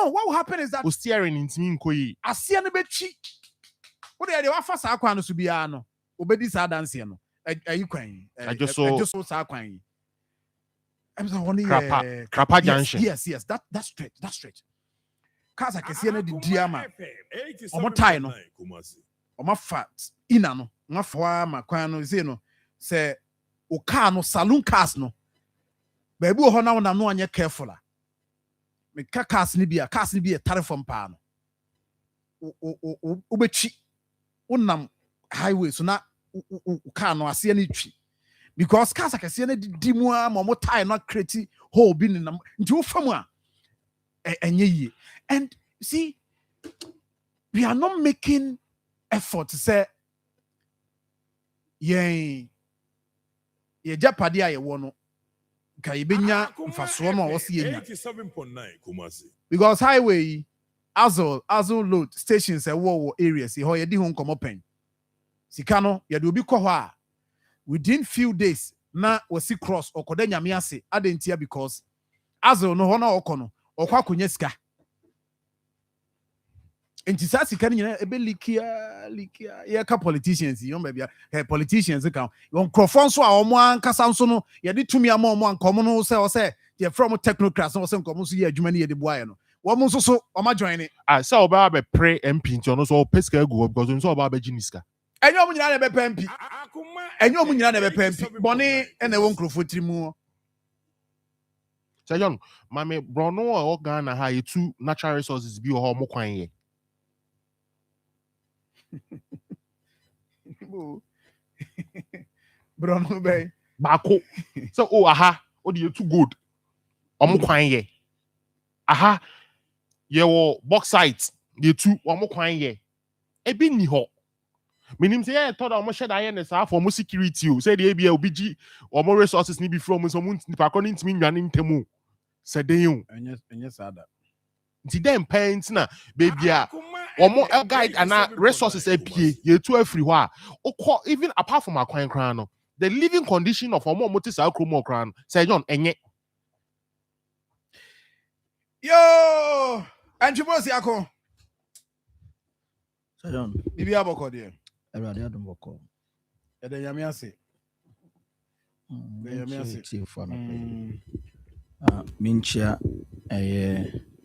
No, what will happen is that steering into me koyi. Asia no bechi. What they wafa sa akwa no so bia no. Obedi sa dance no. Ayi kwan. I just saw sa kwan. I'm saying Krapa Junction. Yes, that's straight. Cars akese na di diama. Omo tie no. Omo fat ina no. Ngafa ma kwan no say no. Say o car no saloon cars no. Baby ho na wona no anye careful a. Me cars ni bia tarifom pa no. Obechi. Unam highway so na car no ase na twi. Because cars akese na di mu a mo tie no create hole bi ni nam. Nti wo fam a enye yi. And see, we are not making effort to say ye japade a ye wo no ka ye benya mfaso no wo se yenya 87.9 Kumasi. Because highway Azul load stations e wo areas ho ye di ho nkomo pen sika no ye de obi kɔ hɔ a within few days na wasi cross okoda nyame ase adentia because Azul no ho na okɔ no okwa akonya sika enti sa sika nyina ebe likia ye ka politicians yon bia politicians ka yon crofon so a omo ankasa nso no ye de tumi ama omo ankomo no se ye from technocrats no se nkomo so ye adwuma ne ye de boaye no wo mo nso so omo join it say oba be pre MP nti ono so pesika go because nso oba be giniska enyo omo nyina na be MP enyo omo nyina na be MP boni ene wo nkrofo trimu say yon mame brono o Ghana ha ye two natural resources bi o mo kwan ye Brono bay bako so aha o de too good omo kwan ye aha ye wo bauxite de too omo kwan ye e bi ni ho minim say ye thought omo sheda ye ne sa for mo security o say de e bi obiji omo resources ni bi from so mo nipa ko ntimi nwane ntemu say den o enye sada nti dem paint na baby a omo guide and resources apie ye too free ho a even apart from akwan kran no the living condition of omo motisa akromo kran say John enye yo anjubosi akon say John bibi aboko de erade adom boko e de yame ase tifo na minchia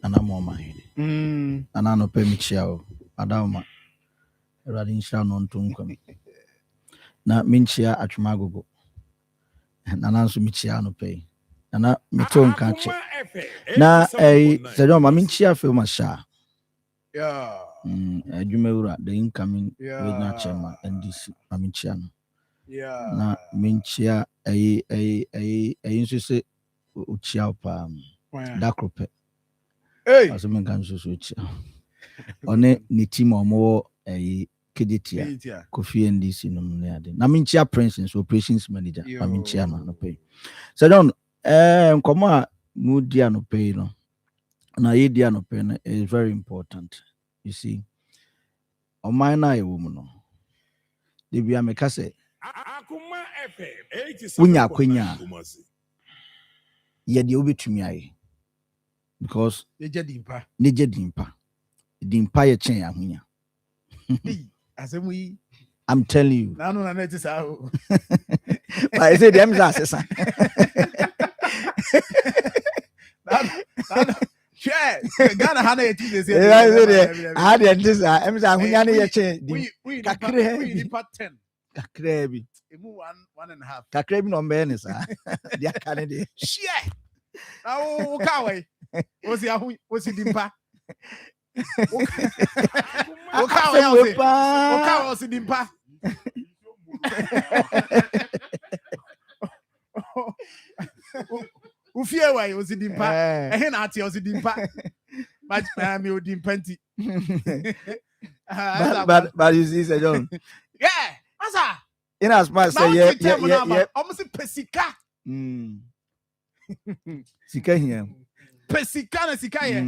anamo mahini anano pe michia o adama erade nshia no ntunkwam na minchia atwumagogo na nanso michia no pe na meton kanche na sejo ma minchia fe masha yeah adwumawura the incoming regional chairman NDC minchia no yeah na minchia nso se uchia pa dakrope hey aso men kan so uchia one ni team omo kedetia Kofi NDC no ne ade na minchia prince operations manager minchia no pay so don nkomo a mu dia no pay no na ye dia no pay no is very important. You see oman na ye wo mu no de bia me ka say Akoma FM 87.9 unya kwenya ye de obetumi aye because neje dimpa ye chen ahunya asemu yi I'm telling you na no na net sa o I say them za sesa share Ghana hana ye ti say I had this em za ahunya ne ye chen kakre we pattern kakra bi emu 1.5 kakra bi no mbe ne sa dia kane de share na o ka we o si dimpa o ka we o si dimpa o fie wa o si dimpa ehe na ati o si dimpa but me o dimpa nti but you see Sir John yeah asa in as much say yeah almost pesika sika here pesika na sika ye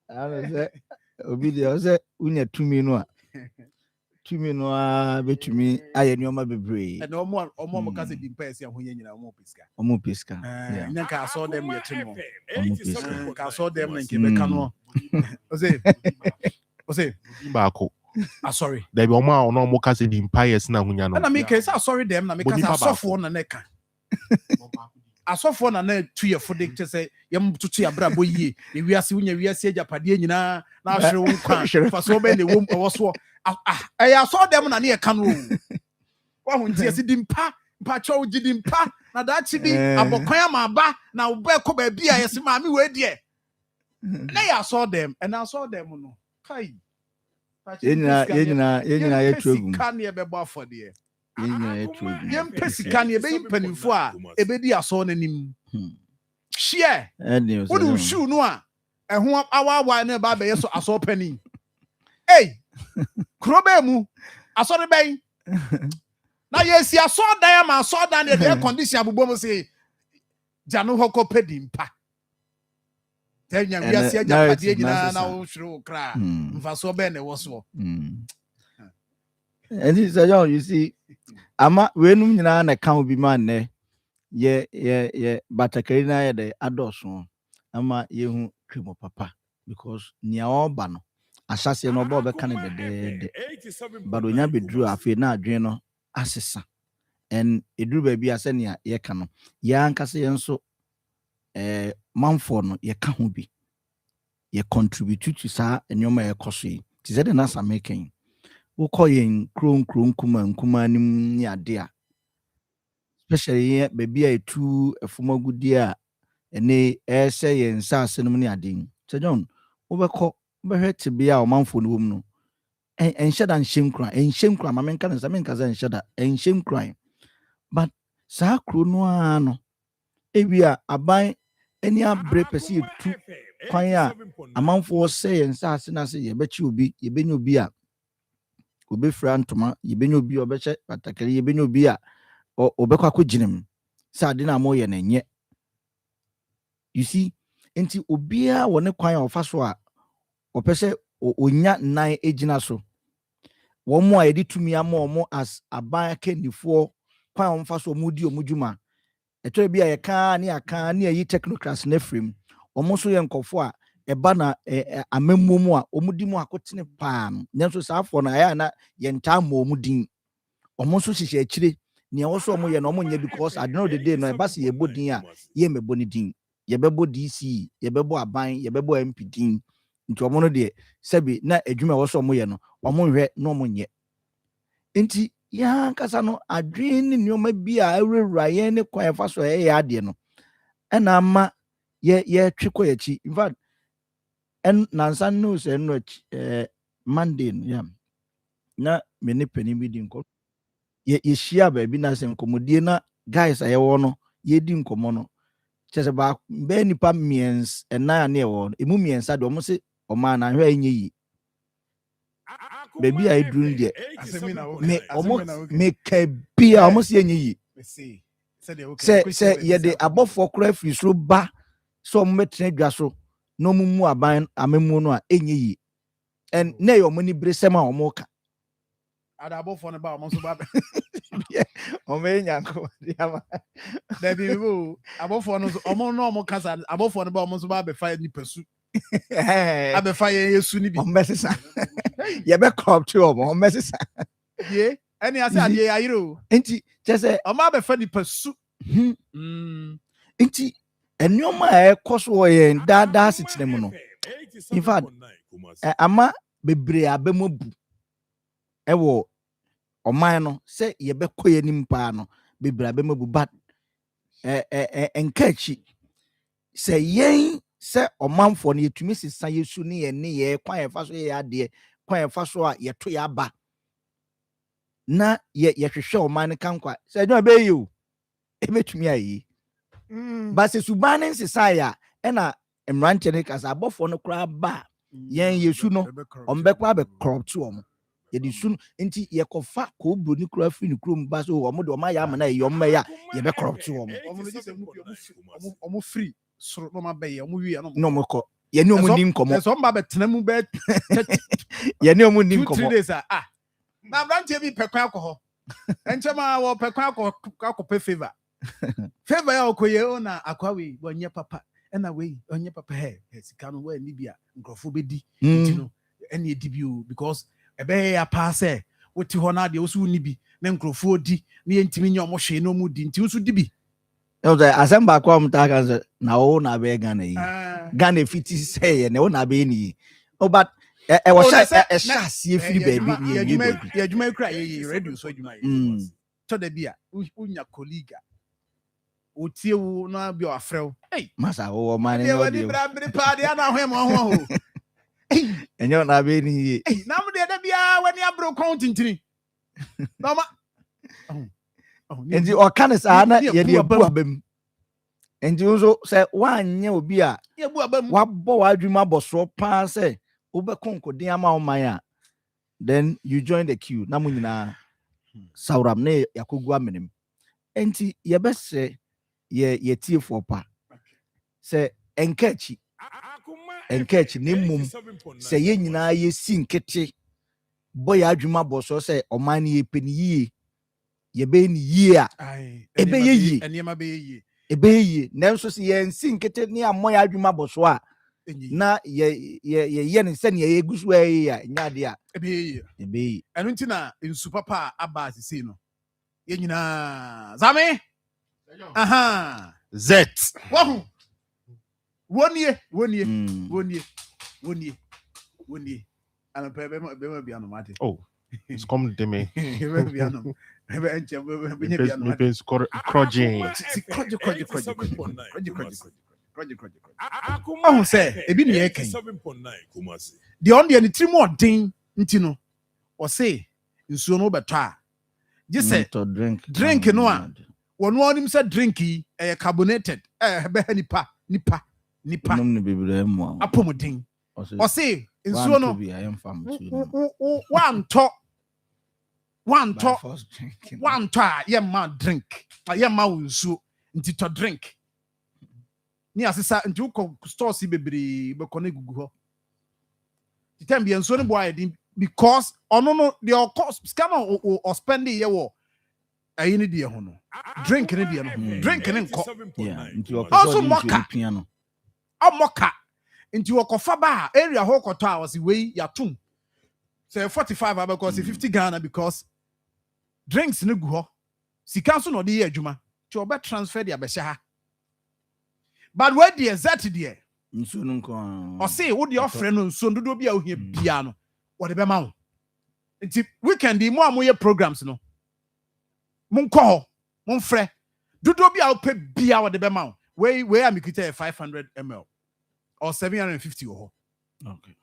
I say obi dey say unya tumi no a to me no bet me I knew my baby. And no more or more because it depends on who you know pisca. Omo pesca. Yeah. I saw them yet. I saw them in Quebec. Ose. Baako. Sorry. There be omo no mo ka say the empires na hunya no. Na me case sorry them na me case asofo na neka. Asofo na 2 year for dick to say yam tutu ya brabo yie. E wiase wunya wiase agapade nyina na ahwere wo kwa. Fa so be ne wom wo so. I saw them na ne ka no. Wa hu ntie si dimpa cho gidimpa na da chi bi abokwan ma ba na wo be ko ba bi a yesi ma me we de. Na ya saw them and I saw them no. Kai. Yenina ya trogum. Kan ye be bo for de. Yenina ya trogum. Yem pesi kan ye be impanifo a e be di aso nanim. Share. What do shoe no a ho awa na ba be yeso aso pani. Hey. Krobe mu aso de ben. Na yesi aso dan ma aso dan de air condition abubom say janu hoko pedimpa. Tenya wiase agapade nyina na wo hwere kra. Mfa so be na wo so. And this you see ama wenum nyina na kan bi man ne ye batakari na ye de adoso ama ye hu kremo papa because nia oba no asase no oba obeka ne de badonya bedru afi na adwen no asesa and eduru ba bi ase ne ye ka no ya ankase ye nso manfo no ye ka ho bi ye contribute to sa enyoma ye koso yi ti said na samaken wo koyen kron kuma nim ni ade a especially baby a tu efumagudi a ene say yen sase no ni ade so John wo be hwete bia o manfo no wom no enhyeda nhyenkra ma menka ne samenka za enhyeda nhyenkra but sa kro no a no ebia aban eni abre pese tu kwan a amanfo say yen sase na se ye bechi obi ye benya obi a obe frantoma ye benya obi obeche patakari ye benya obi a obekwa ko ginem sa ade na mo ye na nye you see enti obi a wone kwan a ofa so a opese onya nan ejina so wo mo a yedi tumi ama omo as aban kenifo kwan omfa so omudi omudwuma eto bi a ye ka ne aka ne yi technocrats na frame omo so ye nkofo a eba na amemmu a omudi mu akotene paa no nso saafo na ya na ye nta ma omudin omo so hihye akire ne wo so omo ye na omo nya because at the end of the day no eba se ye bodin a ye mebo ni din ye bebo DC ye bebo aban ye bebo MP din nti omo no de sebi na adwuma wo so omo ye no omo hwe na omo nye nti ya kasa no adwen ni nyoma bi a awura ye ne kwan fa so ye ade no na ama ye twekọ yachi in fact en nansa no se no Monday yeah na me ne pani bi di nko ye hia ba bi na se nkomodie na guys aye wo no ye di nkomo no chese ba be nipa miens na na ye wo emu miensa de omo se oma na hwe enye yi baby I drum de me omo me ka bia omo se enye yi se ye de abofo kora free so ba so omo metene dwa so no mumu aban amemu no a enye yi and na yo mani bresema omo ka adabofo no ba omo so ba omo enyanko diama da bi bo abofo no omo no omo kasa abofo no ba omo so ba be fa ni pasu abe fa yesu ni bi omo mesesa ye be crop to omo mesesa ye any ase ade ayiro enti chese omo abe fa ni pasu enti enyoma ekoso ye dada sitine mu no in fact ama bebre abemobu ewo oman no se ye be koye nimpa no bebre abemobu but enkachi se yen se omanfo no yetumi sisa yesu ne ye ne ye kwan ye fa so ye ade kwan ye fa so a ye to ya ba na ye hwehwe oman no kankwa se no be you e betumi ayi but se subane sisa ya na emrante ne kasa abofo no kra ba yen yesu no ombekwa be crop to omo ye di sun enti ye kofa ko broni kra fi ni krom ba so omo de omo ya ma na ye omo ya ye be crop to omo omo free soro no ma be ye omo wi no mo ko ye ni omo nim komo so mba be tena mu be ye ni omo nim komo 2-3 days na branche bi pekwan alcohol enchema wo pekwan alcohol favor ya okoye ona akwa we wonye papa na we onye papa he sika no we ni bia nkrofo bedi ntino ene edi o because ebe ya pa se woti ho na de osu ni bi na nkrofo di na yentimi nye omo hwe no mu di nti osu di bi asemba kwa mtaka na o na be Ghana yi Ghana fiti say na o na be ni but e wo sha e sha sie free baby ni ya juma kra ye radio so juma yi to da bia unya colleague otie wo na bia afrew masa wo man ni o di bra pa de na hwe mo ho enyo na be ni na mo de da bia wani abro contintini no ma Endi o kan sa na ye de bu abam endi nso se wanye obi a ye bu abam wa bo wa adwuma boso pa se obekon ama o man a then you join the queue na munyina sauram ne yakogua menem enti ye bese ye tie for pa se enkachi ne mum se ye nyina ye sinkete boy adwuma boso se o man ye peniyi ye be ni ye a ebe ye enema be ye ebe ye nanso se ye nsinkete ne amoy adwuma boso a na ye ne se ne ye gusu ayi a nya de a ebe enu nti na nsu papa aba asisi no ye nyina zame aha Z wahu wonie ana pe be bia no mate oh it's come to me be bia no be enche be nya bia no me be crojin oh say ebi ne kan the on the three more din nti no o say nsuo no beto a je say drink no a wono onim say drink yi carbonated be nipa nom ne bibire mu apomodin o say nsuo no one to ye ma drink ye ma nsuo nti to drink ni asesa nti uko store si bebre be kone gugu ho titam bi nsuo no boy din because ono no the cost scan or spend ye wo ayi ni de ho no drink ni de no drink ni nko nti also moka nti wokofa ba area ho koto a was we yatum say 45 because 50 Ghana because drinks no gu ho sika so no de ye adwuma ti obe transfer dia be ha but where the exact there nsu no nko o say wo de ofre no nsu dodo bia ohia bia no wo de be ma wo nti weekend mo amoye programs no mon ko ho mon frɛ dodo bia wo pe bia wo de be ma wo we am kita 500 ml or 750 ho okay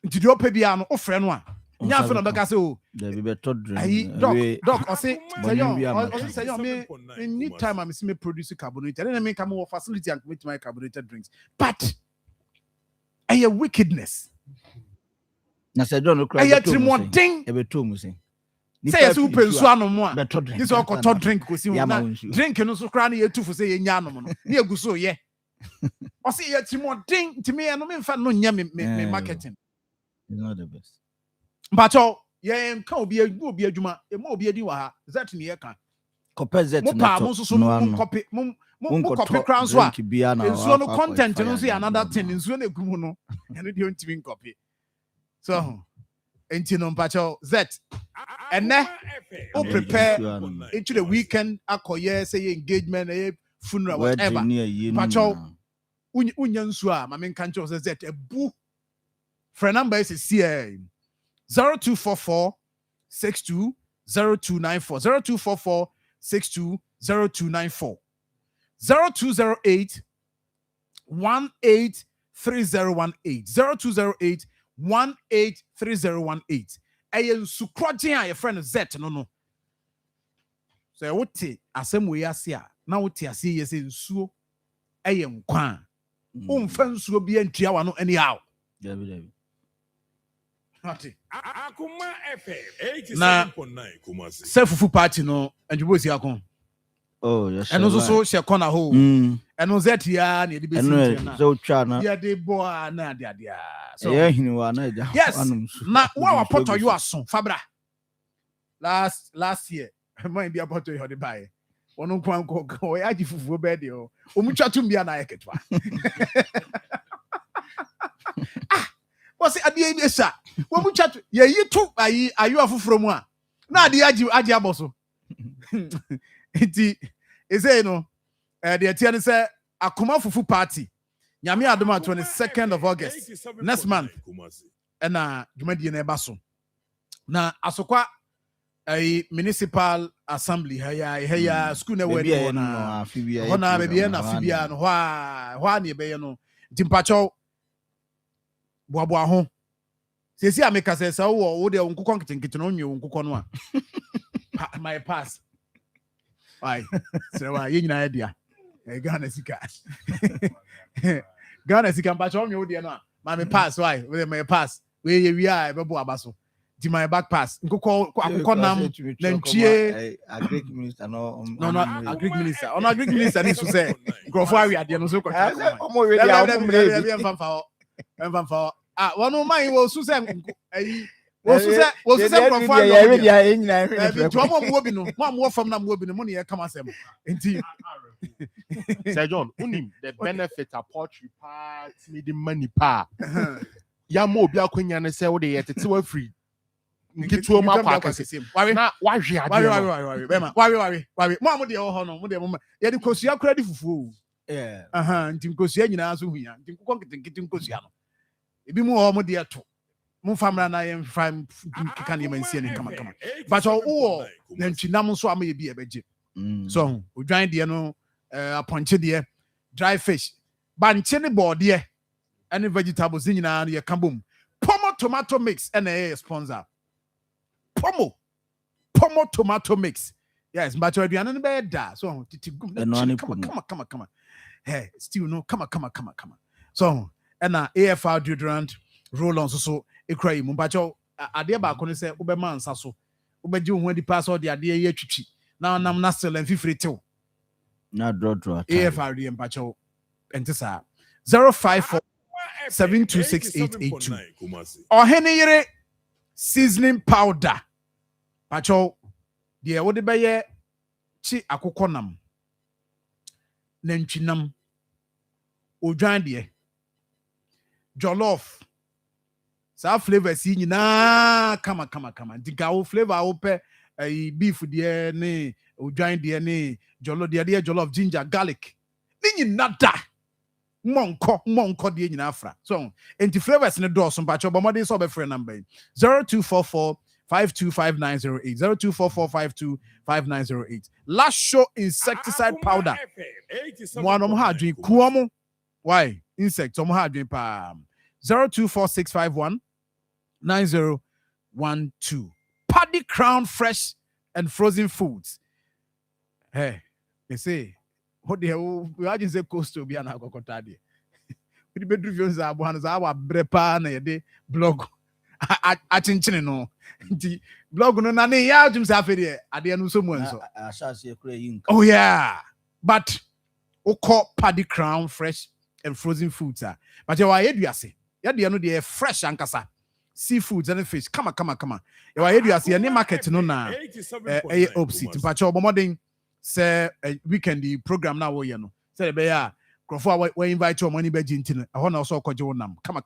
nti de ope bia no ofre no a nya fe no beka se o the be to drink doc o say me need time am see me produce carbonated and me come with facility and with my carbonated drinks but a wickedness na se don okra e be to mu sen say so pensu anomo a this all to drink ko si na drink no so kra na ye tufu say ye nya anomo no na eguso ye o say ye trimodin ntimi e no me mfa no nya me marketing is not the best but ye nka obi adwuma e ma obi adi wa ha that ne ye ka compensate mo pa mo so mo copy mo copy crown so a nsuo no content no so another thing nsuo na egum no eno de ontimi copy so enti no mpacho z ene o prepare into the weekend akoye say engagement funeral whatever mpacho unya nsuo a ma men kan cho z ebu for number is CA 0244 62 0294 0244 62 0294 0208 183018 0208 183018 ayen sukrojen a your friend Z no so wote asem we ase a na wote ase yese nsuo ayen kwa umfa nsuo bi antua wa no anyhow David Akoma FM 87.9 Kumasi. Self-fufu party no anjubo si akon. Oh yes. And also so she corner ho. And no that ya na de be na. So twa na. Ya de bo na de. So yeah hini wa na ja. Yes. Na wa poto you aso fabra. last year mind be about to the buy one kwan ko o ya ji fufuo be de o omutwa tum bia na yeketwa what's ade e esa omutwa ye yitu ayu afoforo mu a na ade agi aboso enti eze no the etiane say Akoma fufu party nyame adoma 22nd of August next month and dwumadi na eba so na asokwa municipal assembly haya school na we no na hona bebia na fibia no hwa na ebe no ntimpacho boaboa ho sesi ameka sesa wo de nkukon kitenkite no nwe nkukon no a my pass why so why nyina ya dia Ghana sika mpacho nwe wo de no ma me pass why we my pass we ye wi a bebo abaso di my back pass akukọ nam na ntie agric minister no agric minister on agric minister ni so say grofo awi ade no so ko omo we dia omo mre emfa wono man wo so say wo so say grofo awi ya we dia enyina hwe to omo mo bi no mo fam na mo bi no mo ne kama sem enti Sir John unim the benefit a poultry part me the money pa ya mo obi akonya ne say wo de yetete wa free nketu omo akwa akase na wa hwe ade wari mo de ho no mo de mo ye de kosua kura di fufu nti kosua nyina so huya nti kokon kete kosua no ebi mu ho mo de to mo famra na ye fam kika ne mansie ne kama but wo na ntwinam so ama ye bi e beje so odwan de no aponche de dry fish banche ne bode any vegetables nyina ye kabom pomo tomato mix and a sponsor pomo tomato mix yes but you are be da so come hey still no come so and AFR deodorant roll on so e cry mu but ade ba ko no say wo be man sa so wo be ji wo adi pass all the ade ye twitwi na nam na sell and fifre tew na draw AFR de mpacho entisa 054 7268882 Oheneyere seasoning powder pacho de wo de beye chi akokọ nam na ntwinam odwan de jollof sa flavors yi nyina kama diga wo flavor wo pe beef de ne odwan de ne jollof ginger garlic ni nyina da monko de nyina afra so enti flavors ne do so mpacho bomodin so be free number 0244 525908 0244525908 last show insecticide powder moanom ha adwen kuomo why insect om ha adwen pa 0246519012 Paddy Crown fresh and frozen foods hey they say what the hell we imagine say coastal be na kokota de we be do za abo han za wa brepa na ye de blog a chinchine no nti blog no na ne ya jum sa fe de ade no so mu enso asase ekura yi nka oh yeah but oko Paddy Crown fresh and frozen foods but you are eduase ya de no de fresh ankasa seafoods and fish come you are eduase any market no na opposite but you bomodin say weekend the program now we no say be ya crofo we invite your money be gintin ho na so okoje wonam come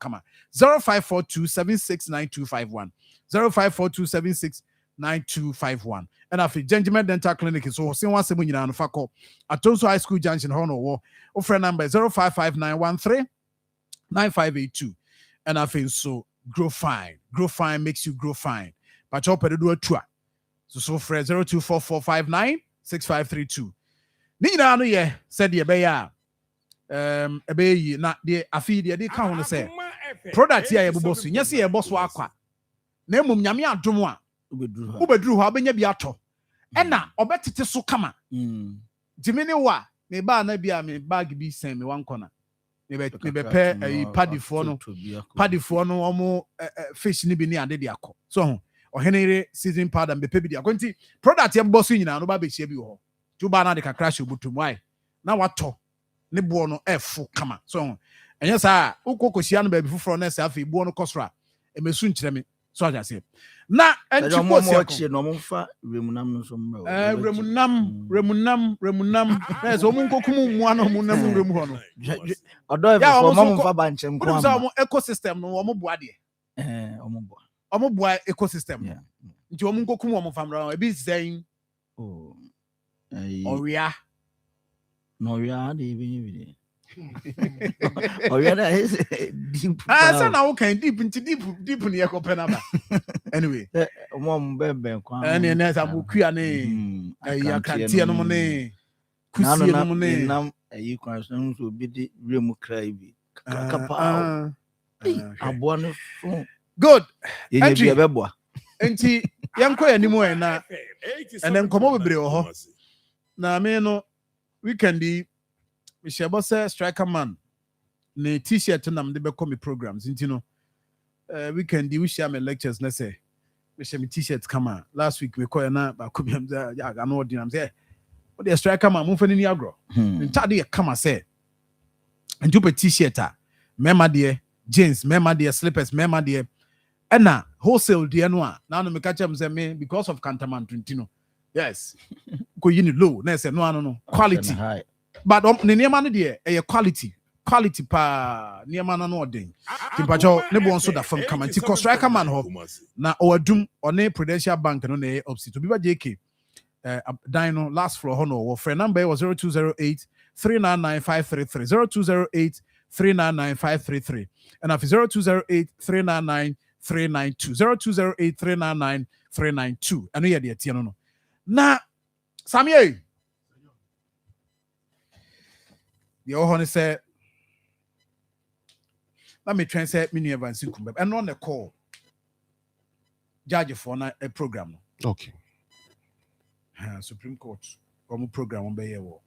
0542769251 0542769251 and afi Gentleman Dental Clinic so sin one semu nyina no fakọ Atonso High School Junction ho no wo o friend number 0559139582 and afi so grow fine makes you grow fine but you pedo atua so friend 0244596532 ni nyina no ye said ye be ya ebe yi na de afi de ka ho no say product ya ye bobosu nya se ye boso akwa na emum nyame adom a ubeduru ho abenya bi ato ena obetete so kama dimini wa me ba na bia me bag bi sen me wan kona me be pe paddy fo no omo fish ni bi ni ade de akọ so ohenere season powder me pe bi de akonti product ye bobosu nyina no ba be hia bi ho tu ba na de kakra hye obutum why na wato ne bo no efu kama so enya sa ukokosia no ba bi fufuro na sa afi bo no kosra emesu nkyereme So I just say. Na and you go see no more fa remunam no so mra. Remunam. There's omun kokum mu ano mu nam remu ho no. Odo e for mom fa banchem ko am. Omo ecosystem no omo boa de. Omo boa ecosystem. Nti omun kokum omo famra e bi sen. Oria. No ria de bi. Oria da is deep. Say na wo kan deep ni e ko penaba. Anyway, mom bebe kwa. Ene na za mu kua ne akantie no ne kusie no ne nam ayi kwa so so bi de remu krai bi. Kapa. Abo no so. Good. Entry beboa. Enti yanko animu e na ene nkomo bebre wo ho. Na me no weekend we share boss striker man ne t-shirt na me be come programs nti no weekend we share my lectures na say we share me t-shirt come last week we call na ba ko biam ya ga no ordinam say what the striker man mo fa ni agro ntade ye come say nti pe t-shirt mema de jeans mema de slippers mema de na wholesale de no na no me catch am say me because of Kantaman Trentino yes ko yini low na say no quality but ne niema no de e quality pa niema no odin timpacho ne bo nso da fam kama ti striker man ho na owadum one Prudential Bank no na opposite to biba JK dino last floor ho no wo friend number was 0208 399533 0208 399533 and after 0208 399 392 0208 399 392 ano ye de tie no na Samuel the ohon say let me translate me never see kumbe and on the call judge for na a program no okay Supreme Court from program on be wo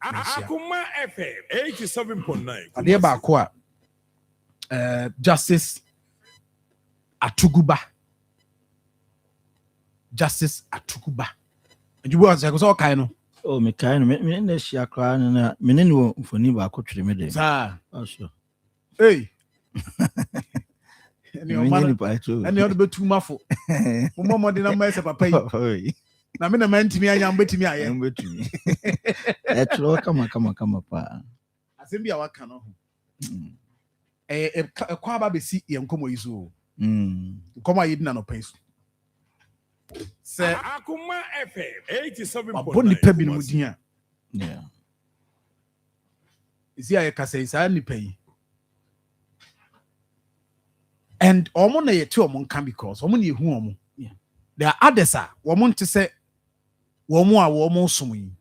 Akoma FM 87.9 ade ba ko a Justice Atuguba and you was like so kind no oh me kind me na shia kra na me ne no mfoni ba ko twere me de sir oh sure hey any man any other be too mafo mo de na ma se papa yi na me na mantimi anya mbetimi aye mbetimi e tro kama pa asem bia waka no kwa ba be si ye nkomo yi so nkomo ayi na no penso se Akoma FM 87.9 boni pa bi no mudin a yeah isi aye kasa isa ni pai and omo na ye ti omo nka because omo na ehu omo there are others omo nte se womo a womo som yi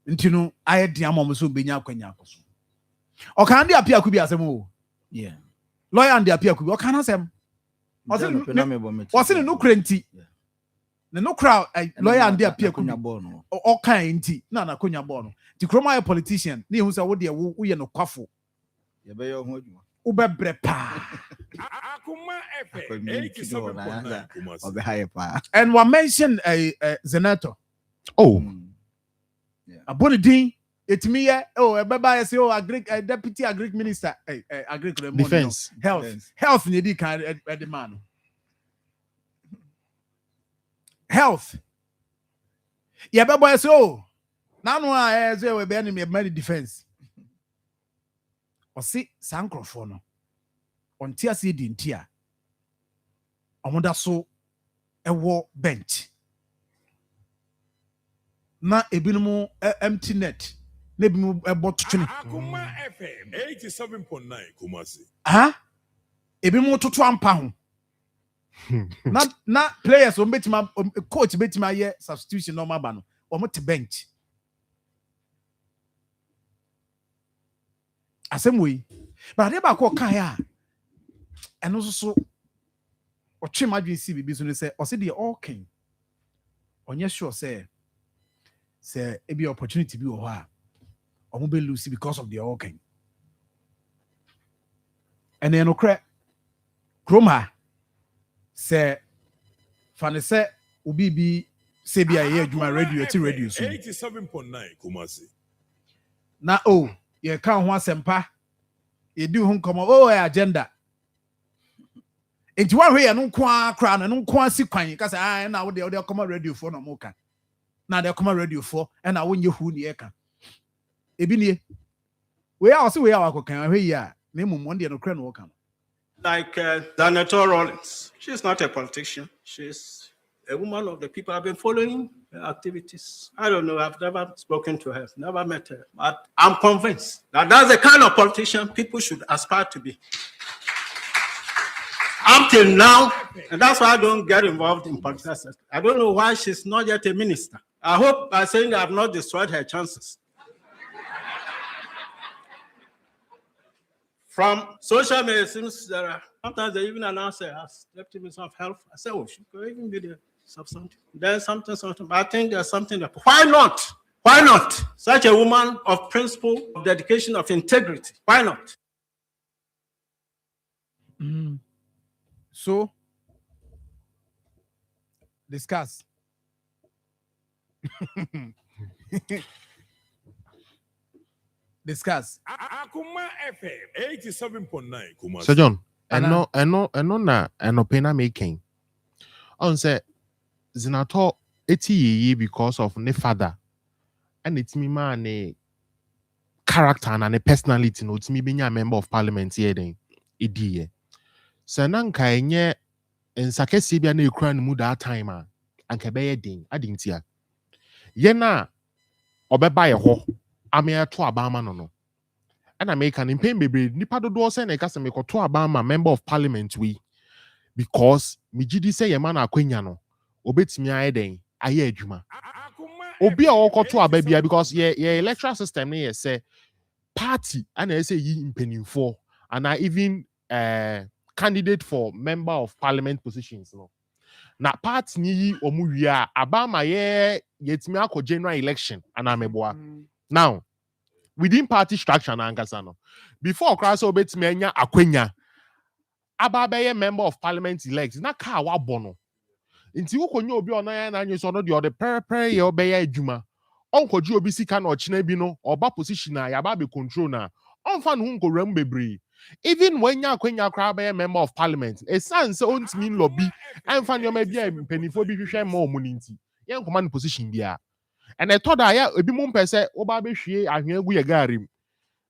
ntino aye dia omo so benya akwanya akoso o kan dia pia ku bi asem o yeah lawyer and dia pia ku o kan asem o se no krenti ne no crowd lawyer and dia pia ku o kan nti na konya ball no ti kroma politician na ehu se wo de wo ye no kwafo ye be yo ho adwuma wo bebre pa Akoma FM 87.9 obe high pa and we mention Zenato yeah aboni din etimi ye ebeba ye say deputy agric minister agric defense health ni di kan the man health ye beba ye say na no a say we be enemy me defense o si sankrofo no onti ase di ntia omoda so ewo bench na ebinumu empty net na ebinumu ebo tutwene Akoma FM 87.9 Kumasi ebinumu tutu ampa ho na players o betima coach betima ye substitution normal ba no omo te bench asemwe but ade ba ko kan ya eno so o twe madwen si bibi so ne se o se de okay onye sure say e be opportunity bi wo ho a omo be lose because of the okay and then okra kroma say fane say obi bi se bia ye adwuma radio ti radio so 87.9 Kumasi na ye kan ho asempa ye di ho nkomo agenda Enti one way no kwa kra no kwa si kwan ka say na wo de Akoma radio for no mo ka. Na de Akoma radio for e na wo nye hu ni e ka. Ebi nie. We are also we are akokan ahwe yi a na mum won de no kra no ka. Like Danato Rollins. She's not a politician. She's a woman of the people. I've been following her activities. I don't know. I've never spoken to her, never met her. But I'm convinced that that's the kind of politician people should aspire to be. Up till now, and that's why I don't get involved in politics. I don't know why she's not yet a minister. I hope by saying that I've not destroyed her chances. From social media, it seems there are sometimes they even announce her as Deputy Minister of Health. I say, oh, she could even be the substantive. There's something. But I think there's something that, why not? Why not? Such a woman of principle, of dedication, of integrity. Why not? So, discuss. Discuss. Akoma FM 87.9 Kumasi. So John, eno pena making. On say Zinato 80 ye because of ne father. And it's me man a character and a personality no it's me being a member of parliament here then. Idie. So nanka enye ensake sibia na ekura mu that time a anka be ye din adintia. Ye na obeba ye ho ame to abama no. And I make an impen baby nipa dodo say na kase me to abama member of parliament we because me gidi say ye man akwenya no obetimi aye den aye adwuma. Obi a okoto ababia because ye electoral system ne say party and I say yi impenifo and I even candidate for member of parliament positions no. Na party ni omuwia abama ye yetimi akọ general election and ameboa. Now within party structure na ankasa no before class obetimi anya akwenya ababaye member of parliament elect na ka wa bono nti ukonye obi onan na anyi so no de o de prepare ye obeye adwuma onkoji obi sika na ochina bi no oba position na ya ba be control na onfa no nkoram bebre even when ya akwenya kra ba member of parliament a sense ontimi lobby enfa no ma bia mpanifo bi hwehwe ma omu nti ye nkoma no position bia and I thought that ya ebi mu mpese oba be hwie ahwe agu ye garim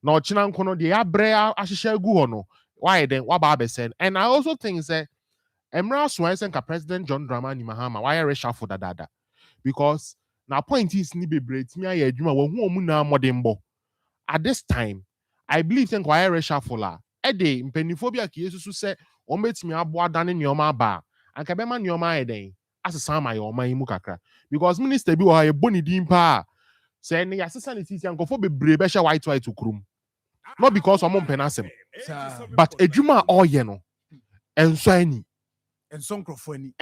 na ochina nkono de ya bre ahihye agu ho no why then wa ba be send and I also think say Emra Swenson President John Dramani Mahama why reshuffle dada because na point is ni bebre timi aye adwuma wo hu omu na modembo at this time I believe think why reshuffle la ede mpanifo bia ka yesusu se o metimi aboa dane neoma ba anka be ma neoma aye den asesa ma ye oman mu kakra because minister bi wo ha ye boni din pa say ne yasesa ne titi ankofo bebre be hye white okrum not because o mo mpenasem but adwuma all ye no enso ani enso nkrofo ani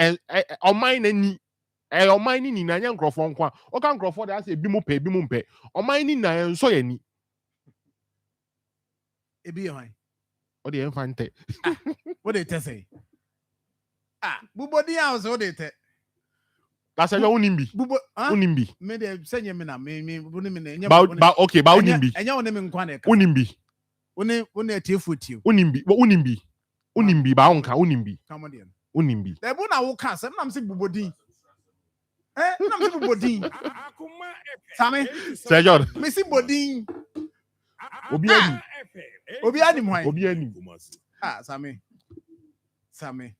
oman nani oman ni na nya nkrofo nkwa o ka nkrofo da say bi mu mpe oman ni na enso ye ni ebi ye man o de enfante what they say bubodi house what they that's your unimbi bubo unimbi me de senye me na me buni me na ba okay ba unimbi enya woni me nkwa na ka unimbi one atiefotiu unimbi ba onka unimbi come on unimbi de bu na wo ka se na me se bubodi na me se bubodi Akoma same Sir John me se bodin obi ani mwan obi ani Kumasi. same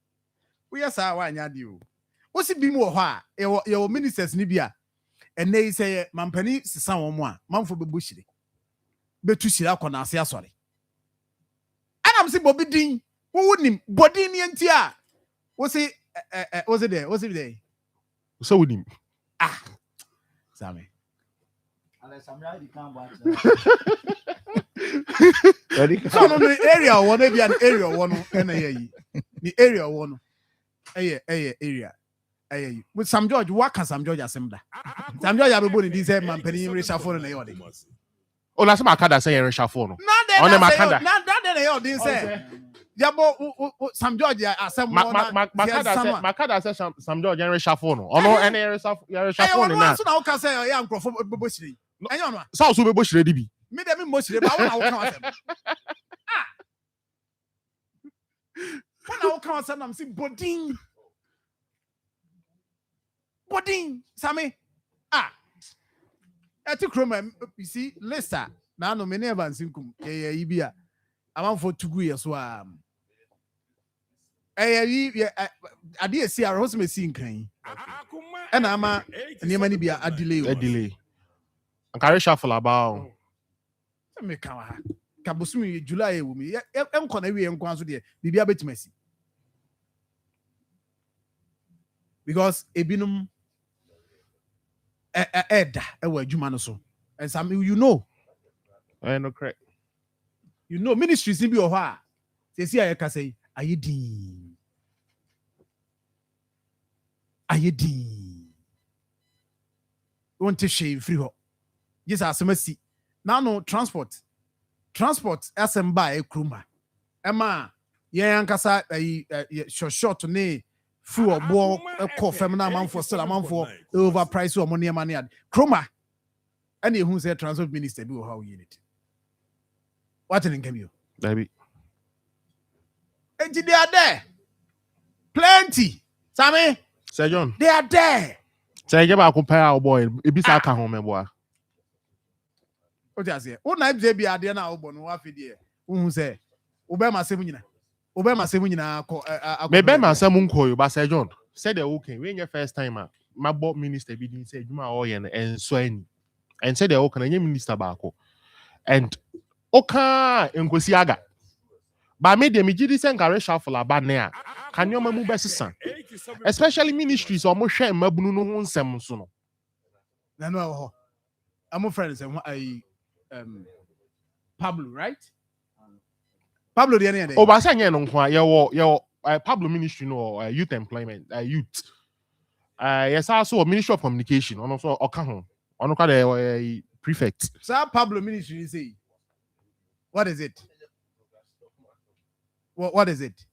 we yasa wa anya di o wo si bi mu wo ha ye wo ministers ni bia ene yi se mampani sisa wo mu a manfo bebu hire betu hire akona ase asore ana me se bobi din wo nim bodin ni enti a wo si wo si there so unim same so no area one be an area one na ye the area one area with Sam George what can Sam George asemda Sam George abebo ni say mampani reshuffle na yode o la se makada say reshuffle no on the makada na na yode say yabo Sam George asem makada say Sam George reshuffle no ono ene reshuffle na so na o ka say ya nkrofo bebo shire enyo no so so bebo shire di bi me dem mo shire ba wona wo ka asem wona wo come and I'm saying bodin. Sammy. Eti kroma, you see, Lester. Now no many events inkum. Ibia. I'm for 2 years. I did see our host me seeing kind. And I'm a near be a delay. And carry shuffle about. Me come. Kabusumi July with me. I'm gonna be there. Bibi a bit messy. Because ebinum eda ewa adwuma no so. And some you know. I know correct. You know ministries ni bi o ho a. Say see aye ka say ayedin. Want to shave free ho. Yes asemasi. Now no transport SM by a kruma. Emma ye ankasa short ne fu obo call feminine man for still a man for overprice or money ad kroma and who said transport minister do how unit what in come you Baby. and they are there plenty Sammy Sir John. they are there Say you ba compare our boy ebisa ka ho me boy. What you say what na be ade na obo no afide who say obema sem nyina ko Maybe my son call you, but Sir John said the okay. When your first time, my board minister didn't say you are and so any and said the okay, and minister bako and okay, and Gosiaga. But made the Mijidi send a shuffle about there. Can you move best son? Especially ministries almost share Mabuno on Samusono. No, I'm a friend and I Pablo, right? Pablo the other day. Oh, but saying your Pablo ministry no youth employment youth. Yes, also Ministry of Communication, and also Okahon, on the prefect. Sir Pablo ministry say, what is it? What is it?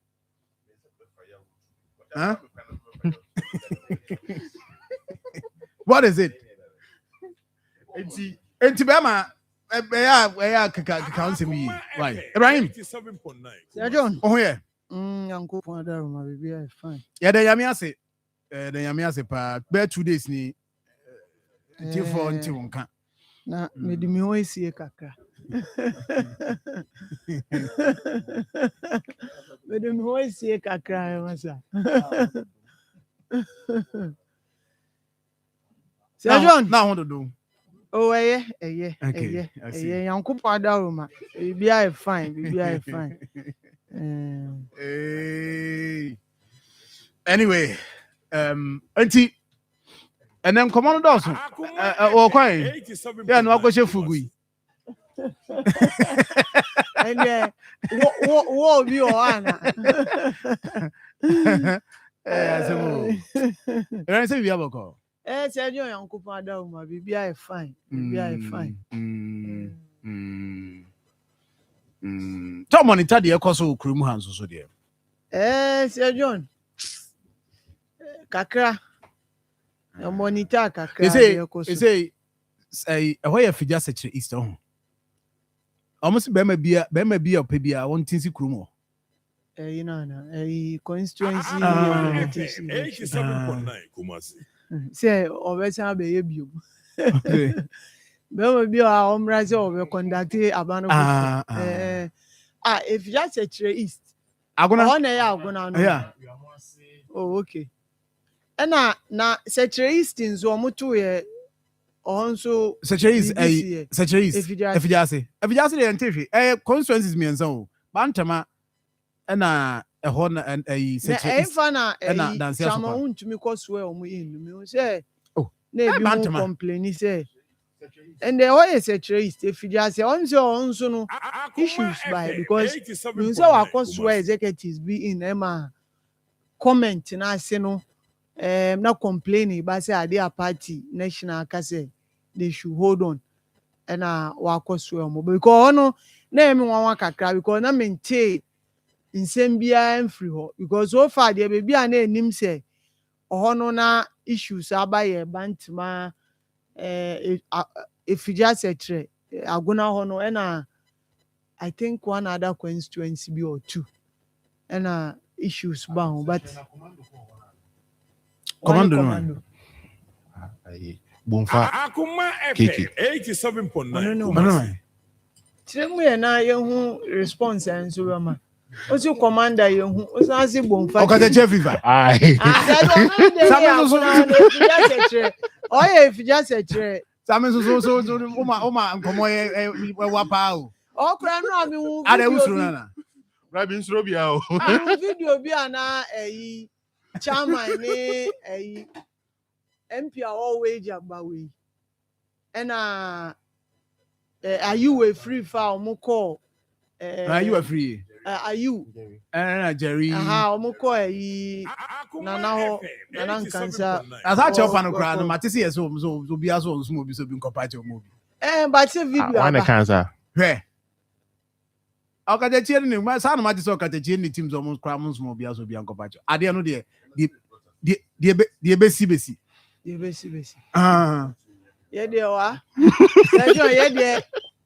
Huh? What is it? Enti bema council me. Right. Ibrahim. Sir John. Oh yeah. Uncle Pondaruma will be fine. Yeah, the yami ase pa be 2 days ni until 4 until unka. Na me di mi ho esie kakra. Me di mi ho esie kakra masa. Sir John. Now what to do? Oh, Okay, I see. Uncle Pondaruma will be fine. Hey. Anyway, auntie, and then come on, Dawson. Okay. Yeah, no, I go chef Fugui. And what be your Anna? I say we have a call. Sir John, Uncle Pondaruma will be fine. Tom monitor the ecoso krum hands so there. Sir John. Kakra. Your monitor kakra. They say why you figure such east on. Almost be a pebia one tinsi krumo. You know, a constituency. 87.9 Kumasi. Say always have a baby. There will be our home rise over conducting a band if you just say east, I'm gonna yeah. Oh, okay. And now such east in Zomutu also such is if you just say the constituencies me and so Bantama and a horn and a such and Sama won't me cause well in say oh never complain say. And the always say trace if you just say also no issues by because you say our cost where executives be in Emma comment na say no not complaining but say their party national case they should hold on and our cost where because no na me wan kakra because na maintain in same bia free because so far there be na enim say no na issues abaye bantama if you just say Aguna Hono and I think one other constituency be or two and issues bound, but commando. Bonfa Akoma Kiki. FM 87.9 no. Kumasi. Chemu na yehu response and so ma. Osi commander yehu, osi asi bonfa. Okata che fever. Aye. I don't know. Oh yeah, if you just say Same so uma nkomo e wapa o. oh kra no ami wu Ada usuru na. Rabin Srobia o. video bi ana chairman ni MP always agbawe. And are you a free file mo call? Are you free? Are you? Jerry. Omo call Nana ho Nana Nkansa. As I chop an okra no matisi eso so bi aso so bi compare movie. But say video. One cancer. Hwe. Okata chie ni ma sa no matisi okata chie ni teams almost cram small bi aso bi compare. Ade no de besi. Besi. Ah. Yeah, they are.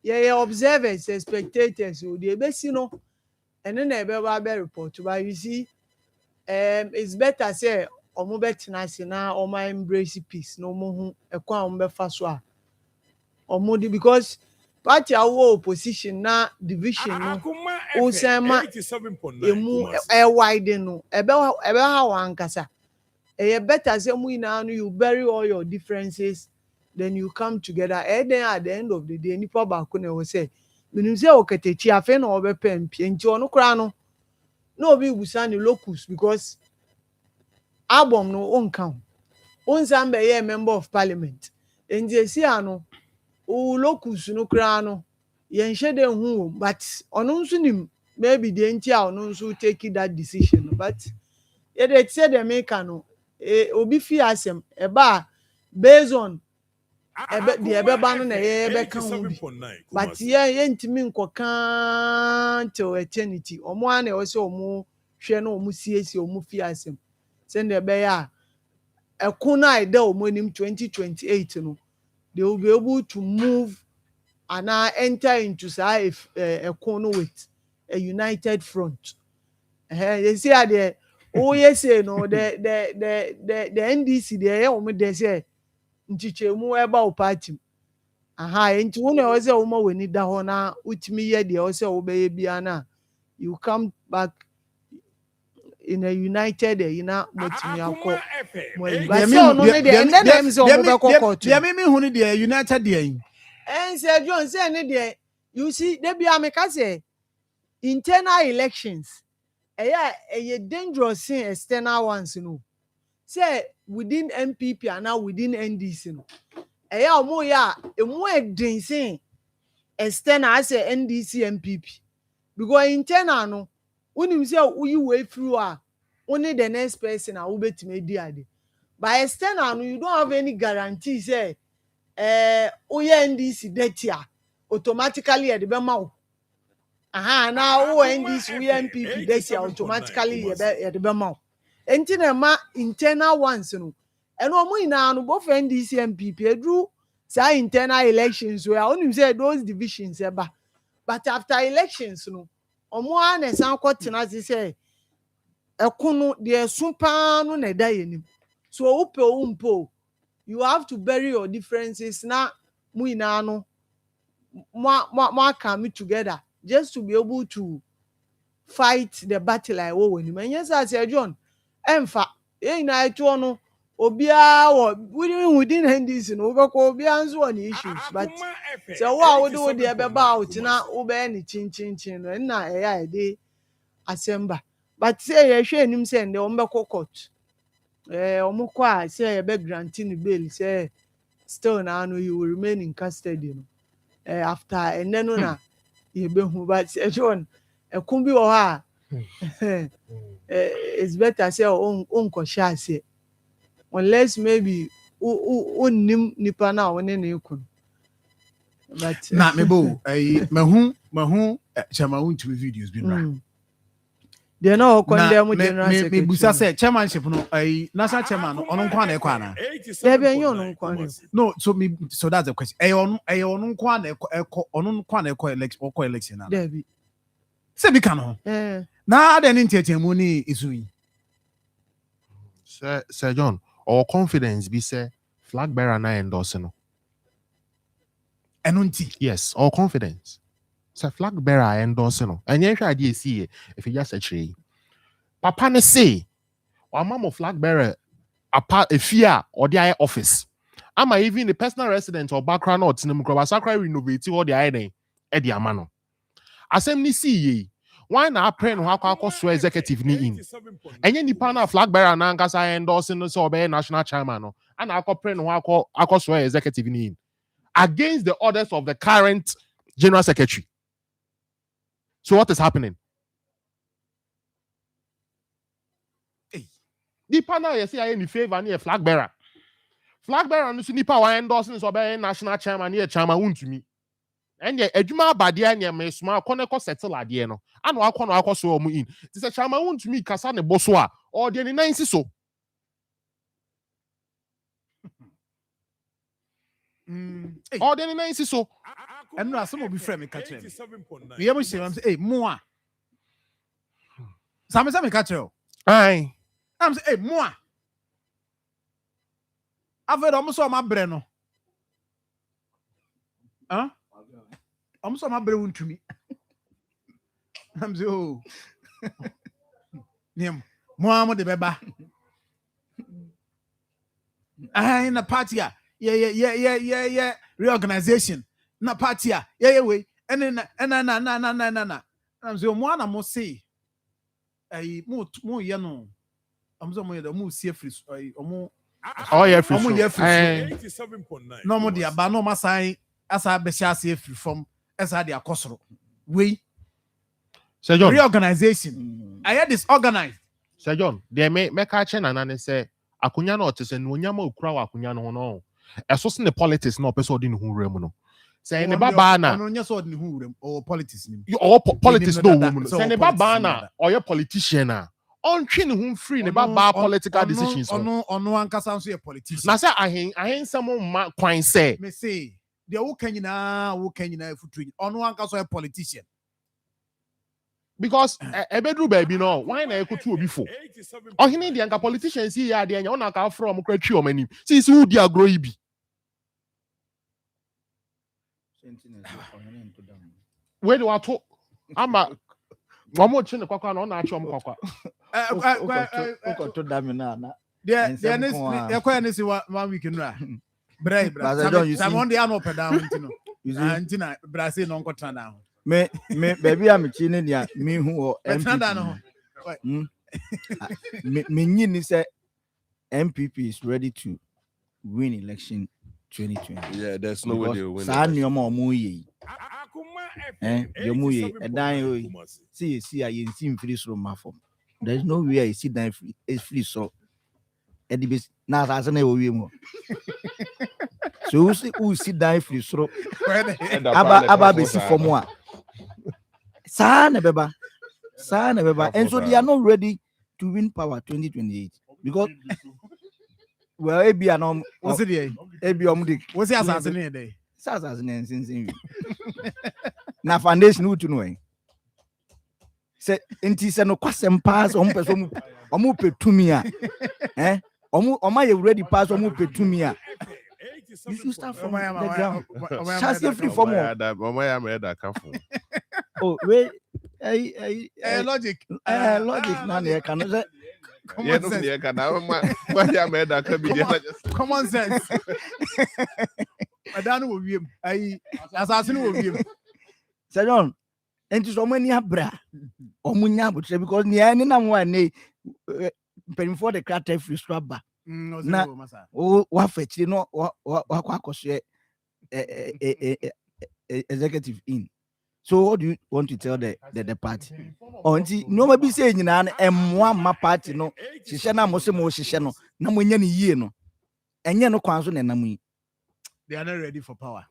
Yeah, observers, spectators, so the best, and then they be report. But you see, it's better say, omo betina na omo embrace peace. No more a kwam be faswa. Omo because party our opposition na division no. O say ma 87.9 widen no. Ebe ha wankasa. Better say you bury all your differences. Then you come together. And then at the end of the day, nipa baako na we say, menim say oketechi afa na obepem pie nti ono kra no. No be busa ni locus because album no onka. Onsan be ye member of parliament. Nti esi ano o locus no kra no ye nhye de hu but ono nso nim maybe the nti a ono nso take that decision but ye dey say the maker no obi fi asem eba based on the ebeba no na ebe kan obi but ye ntimi nkokan till eternity omo ana e se omo hwe na omo siesie omo fi asem send ebe ya ekuna ide omo nim 2028 no they will be able to move and enter into say ekunu with a united front you see there oh yes no the NDC there omo dey say nchichemu eba o party enti wo na ose wo ma weni da ho na utimi ye de ose wo be ye bia na you come back in a united na motimi akọ but so no dey and then them so mo be kokot dey me hu ni dey united dey say John say ni dey you see dey bia me ka say internal elections a dangerous thing external ones no say within MPP and now within NDC no omo ya emu edin sin external as NDC MPP because internal no unim say uyi way through only the next person a ubetime di ade by external no you don't have any guarantee say oye NDC detia automatically e de be ma now NDC we MPP detia automatically e de be ma enti na ma internal ones no eno omo ina no both NDC MPP edru say internal elections where only say those divisions eba but after elections no omo an esan kwotena say ekunu de supa no na da yenim so upe umpo you have to bury your differences na mu ina no mo come together just to be able to fight the battle like wo wenim enye say John emfa na eto no obia within NDC no obekọ obia nso on issues but so wo do the ebeba out na obe ni chinchin no na eya ede asemba but say ye hwe enim say nde ombekọ court omukọ a say ebe granting bail say still na no you will remain in custody no after and then na ye be hu but John ekun bi wo ha it's better say unko share unless maybe unnim nipa na woni na ekun but na mebo mahu chama untumi videos bi na they no condemn general secretary me busa say chairmanship no national chairman no ono nkwa na ekwa na they be yon ono nkwa na no so that's the question ono nkwa na ekọ ono nkwa na ekọ election na there be Say be can na the ntiatiamu ni isu yi. Sir John, our confidence be say flag bearer na endorse no. Enunti. Yes, our confidence. Sir flag bearer endorse no. And you idea see if you just actually. Papa ne say, our mom of flag bearer apart a fear or the office. Am I even the personal resident or background or tinamukroba sacra renovate or the eye Eddie Amano? Asem ni see ye. Why not pray no how so executive ni in? And any partner flag bearer na nkasa endorsing no so be national chairman no. And I pray no how so executive ni in. Against the orders of the current general secretary. So what is happening? The partner you see are in favor near flag bearer. Flag bearer no so nipa wa endorsing so be national chairman near chairman won to me. And yeah, edwuma abade anya me suma koneko settle ade no. Ano akọ so omu in. Ti say chairman won to me kasa ne boso a or de ne nan si so. Or de ne nan si so. And no some will be friend me catch him. We able say am say hey moa. Some me catch you. Aye. I'm say hey moa. Ave almost so my brain no. Huh? I'm so my brain to me. I'm say oh. Nim moa mo de beba. Ah in the party yeah. Reorganization. Na party yeah we. And then na. I'm say mo na mo say. Mo ye no. I'm so mo see free omo. Oh yeah, free. Omo ye free. 87.9. No mo dia ba no ma sign asa be sia free from asa dia kosoro. We Sir John. Reorganization. I had disorganized. Sir John, they make a chain and say akunya no te se no nyama okura wa akunya no no. Eso se ne politics no person di ne hu rem no. Say ne baba na no nya so di ne hu rem or politics ni. Or politics no woman. Say ne baba na or your politician na. On twi ne hu free ne baba political decisions. Ono ankasa nso ye politician. Na say ahen some ma kwan say. Me say the wo kanyina futu. Ono ankasa ye politician. Because ebedru baby no why na ekotu obi fo. Ohini di anka politicians here dey anya ona ka from kra twi o mani. See who di agro ibi. Where do I talk? Ama Momo chine kwakwa na ona achi om kwakwa. To dam na. There next 1 week nra. Bra. Someone dey no peda ntino. Ntina bra say no nkotra down. Me baby am chine dia me hu MPP. Me nyini say MPP is ready to win election 2020. Yeah, there's no way they will win. Sa nyoma omo ye. Yomu ye edan yo. See I see free so Marfo. There's no way I see down free. It's free so. Edibes na sa na wo wiem. So who see down free so. Aba be see for more. Sa na beba. And so they are not ready to win power 2028 because well ebi anom what's it dey ebi omudi what's the assassin dey assassin since na foundation who to know say enti say no kwasem pass om person omu petumi a oma you ready pass omu petumi a you should start from the ground chance free for more mama ya me da ka fun oh wait logic na ne can say common sense adanu wo wiem assassin wo wiem Sir John enti so many abra omunya butre because ni ani na mo ane pen for the crater free straba na o wa fetire no wa kwakoso executive in. So what do you want to tell the party? Onti no ma bi say nyina emwa ma party no hihye na mo se mo hihye no na mo nya ne yie no enye no kwan so na nam yi. They are not ready for power.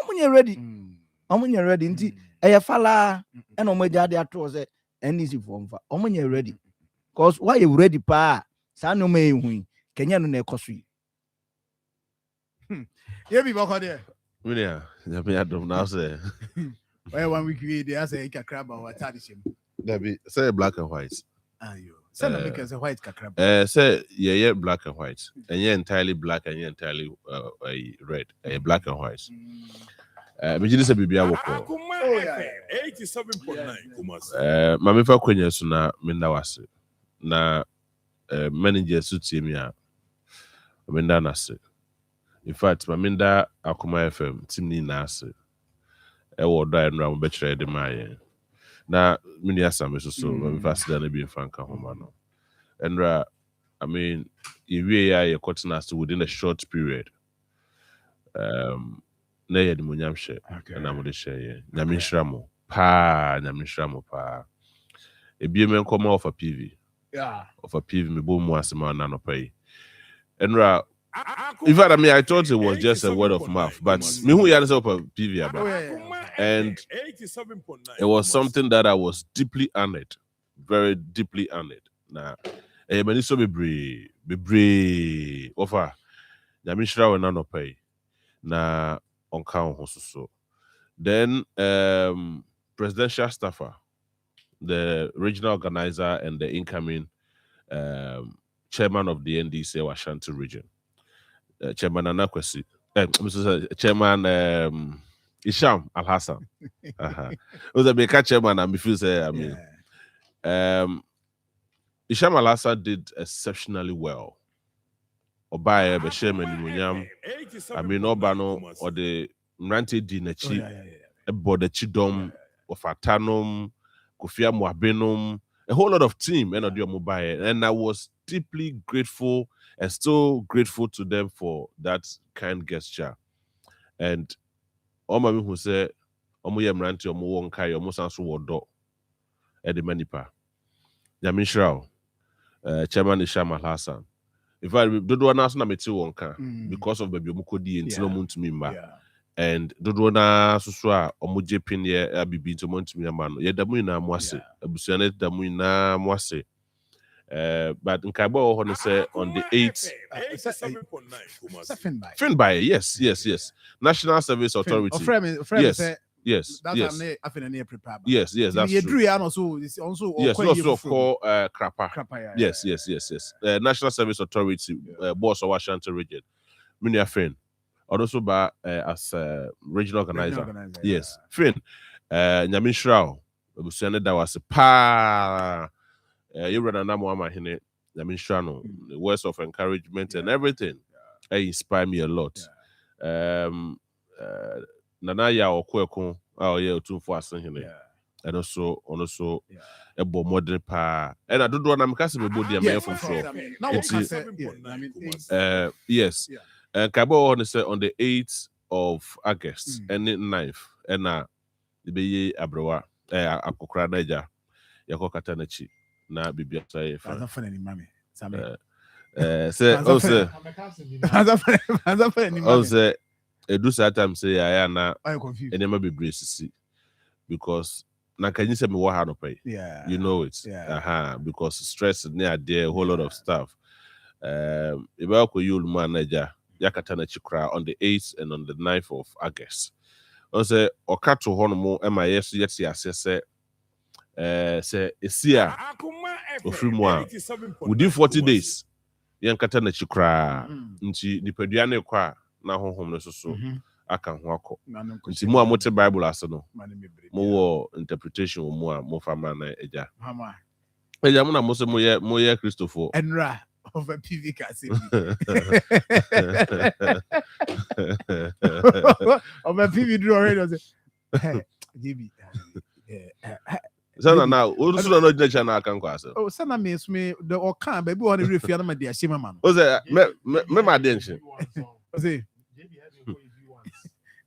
Omunye ready nti eye fala e no mo gya de ato say NDC for mfa omunye ready cause why you ready pa sa no ma ehun kenya no na ekoso yi. Ye bi boko there. Yeah, me adom now say Why 1 week we dey say kakra ba what tradition. That be say black and white. Ayo. Say na make us a white kakra. Say yeah black and white. And yeah entirely black and yeah entirely red. Black and white. Me just say bibia woko. Akoma FM 87.9 Kumasi. Mami fa kwenya so na minda wase. Na manager so tie me a minda na se. In fact, maminda Akoma FM team ni na ase. Ewo do enra mo be kire de maye. Na mini asam so mami fa sida na bi mfa nka homa no. Enra, I mean, if we are cutting us within a short period, na ye di munyam she, na mo de share ye. Nyame nhyira pa. Ebi men come off a PV. Yeah. Of a PV me bo mu asema na no pay. Enra, in fact, I mean, I thought it was just a word of mouth, but me who had up a PV about, and it was something that I was deeply honored, very deeply honored. Now, many so be brave, offer. Nyamishra we nano pay. Na on count so. Then presidential staffer, the regional organizer and the incoming chairman of the NDC Ashanti region. Chairman Anakwesi, Chairman Isham Al Hassan. It was a big chairman, and before say, I mean, Isham Al Hassan did exceptionally well. Obaye Beshem and Munyam, I mean, Obano or the Mrante Dinachi, about the Chidom of Atanum, Kofia Muabenum, a whole lot of team, and Mobile, and I was deeply grateful and still grateful to them for that kind gesture. And all my people who say, Omo Yemranti, Omo Wonkai, Omo Sansu Wodo, Eddie Manipa, Yamin Shrao, Chairman Isham Al Hassan. In fact, Dodo Anasuna Meti Wonka, because of Baby Mukodi and Tinomun to Mimba. And Dodo Na Susua, Omo Jepin, Abibi to Montimia, Yadamuina Mwase, Abusianet Damuina Mwase. But in Kabo, on the 8th, Finby, yes. National Service Authority. Yes. Yes, that's true. Yes, also called Krapa. Yes. National Service Authority, boss of Washington region. Minia Fin. Also by as regional organizer. Yes. Fin. Nyamin Shrao. That was a pa. You read a number of hine. Nyamin Shrano. The words of encouragement and everything. It inspired me a lot. Nanaya or Kweko. Oh yeah, 2 for us hine. And also a bo modern pa. And I don't know I'm casting about the from sure. Yes. And Kabo on the 8th of August and 9th. And the be Abroa Akokra Naija Yako Katanachi na Bibia say do time say I na enema be brace because na can you say me what no pay? Yeah. You know it. Because stress near there, a whole lot of stuff. About you manager Yakatana Chikra on the 8th and on the 9th of August. Also, Okato Honomo MIS yet say Isia within 40 days. Yankatana Chikra nti Nipeduane kwa na home so aka ho akọ nti mo amote Bible ase no mo wo interpretation mo a mo fama na eja mo na mo se mo ye Christopher Enra of a PV kasi of a PV do already say GB sana na o so no jina na aka nkwa ase oh sana me the okan baby won refia na ma dia shema ma no o say me ma de nche o say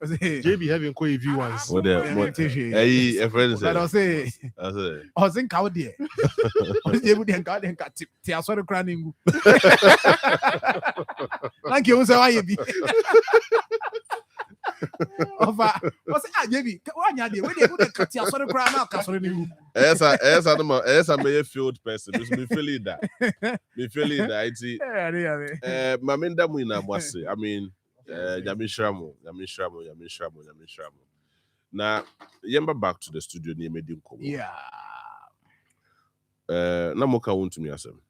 JB having co if you once. What hey, a friend said. I say, I was in cow dear. I was able to get and cut tea. I saw the crying. Thank you, so I be. What's that, JB? One idea. When they put the cut, I saw the crying out. As I may have field person, me feeling that. Me feeling that. Maminda Muina Mwase. I mean. Yamishramu. Now, remember back to the studio near Medium Komo. Yeah. Namoka won't to me as him.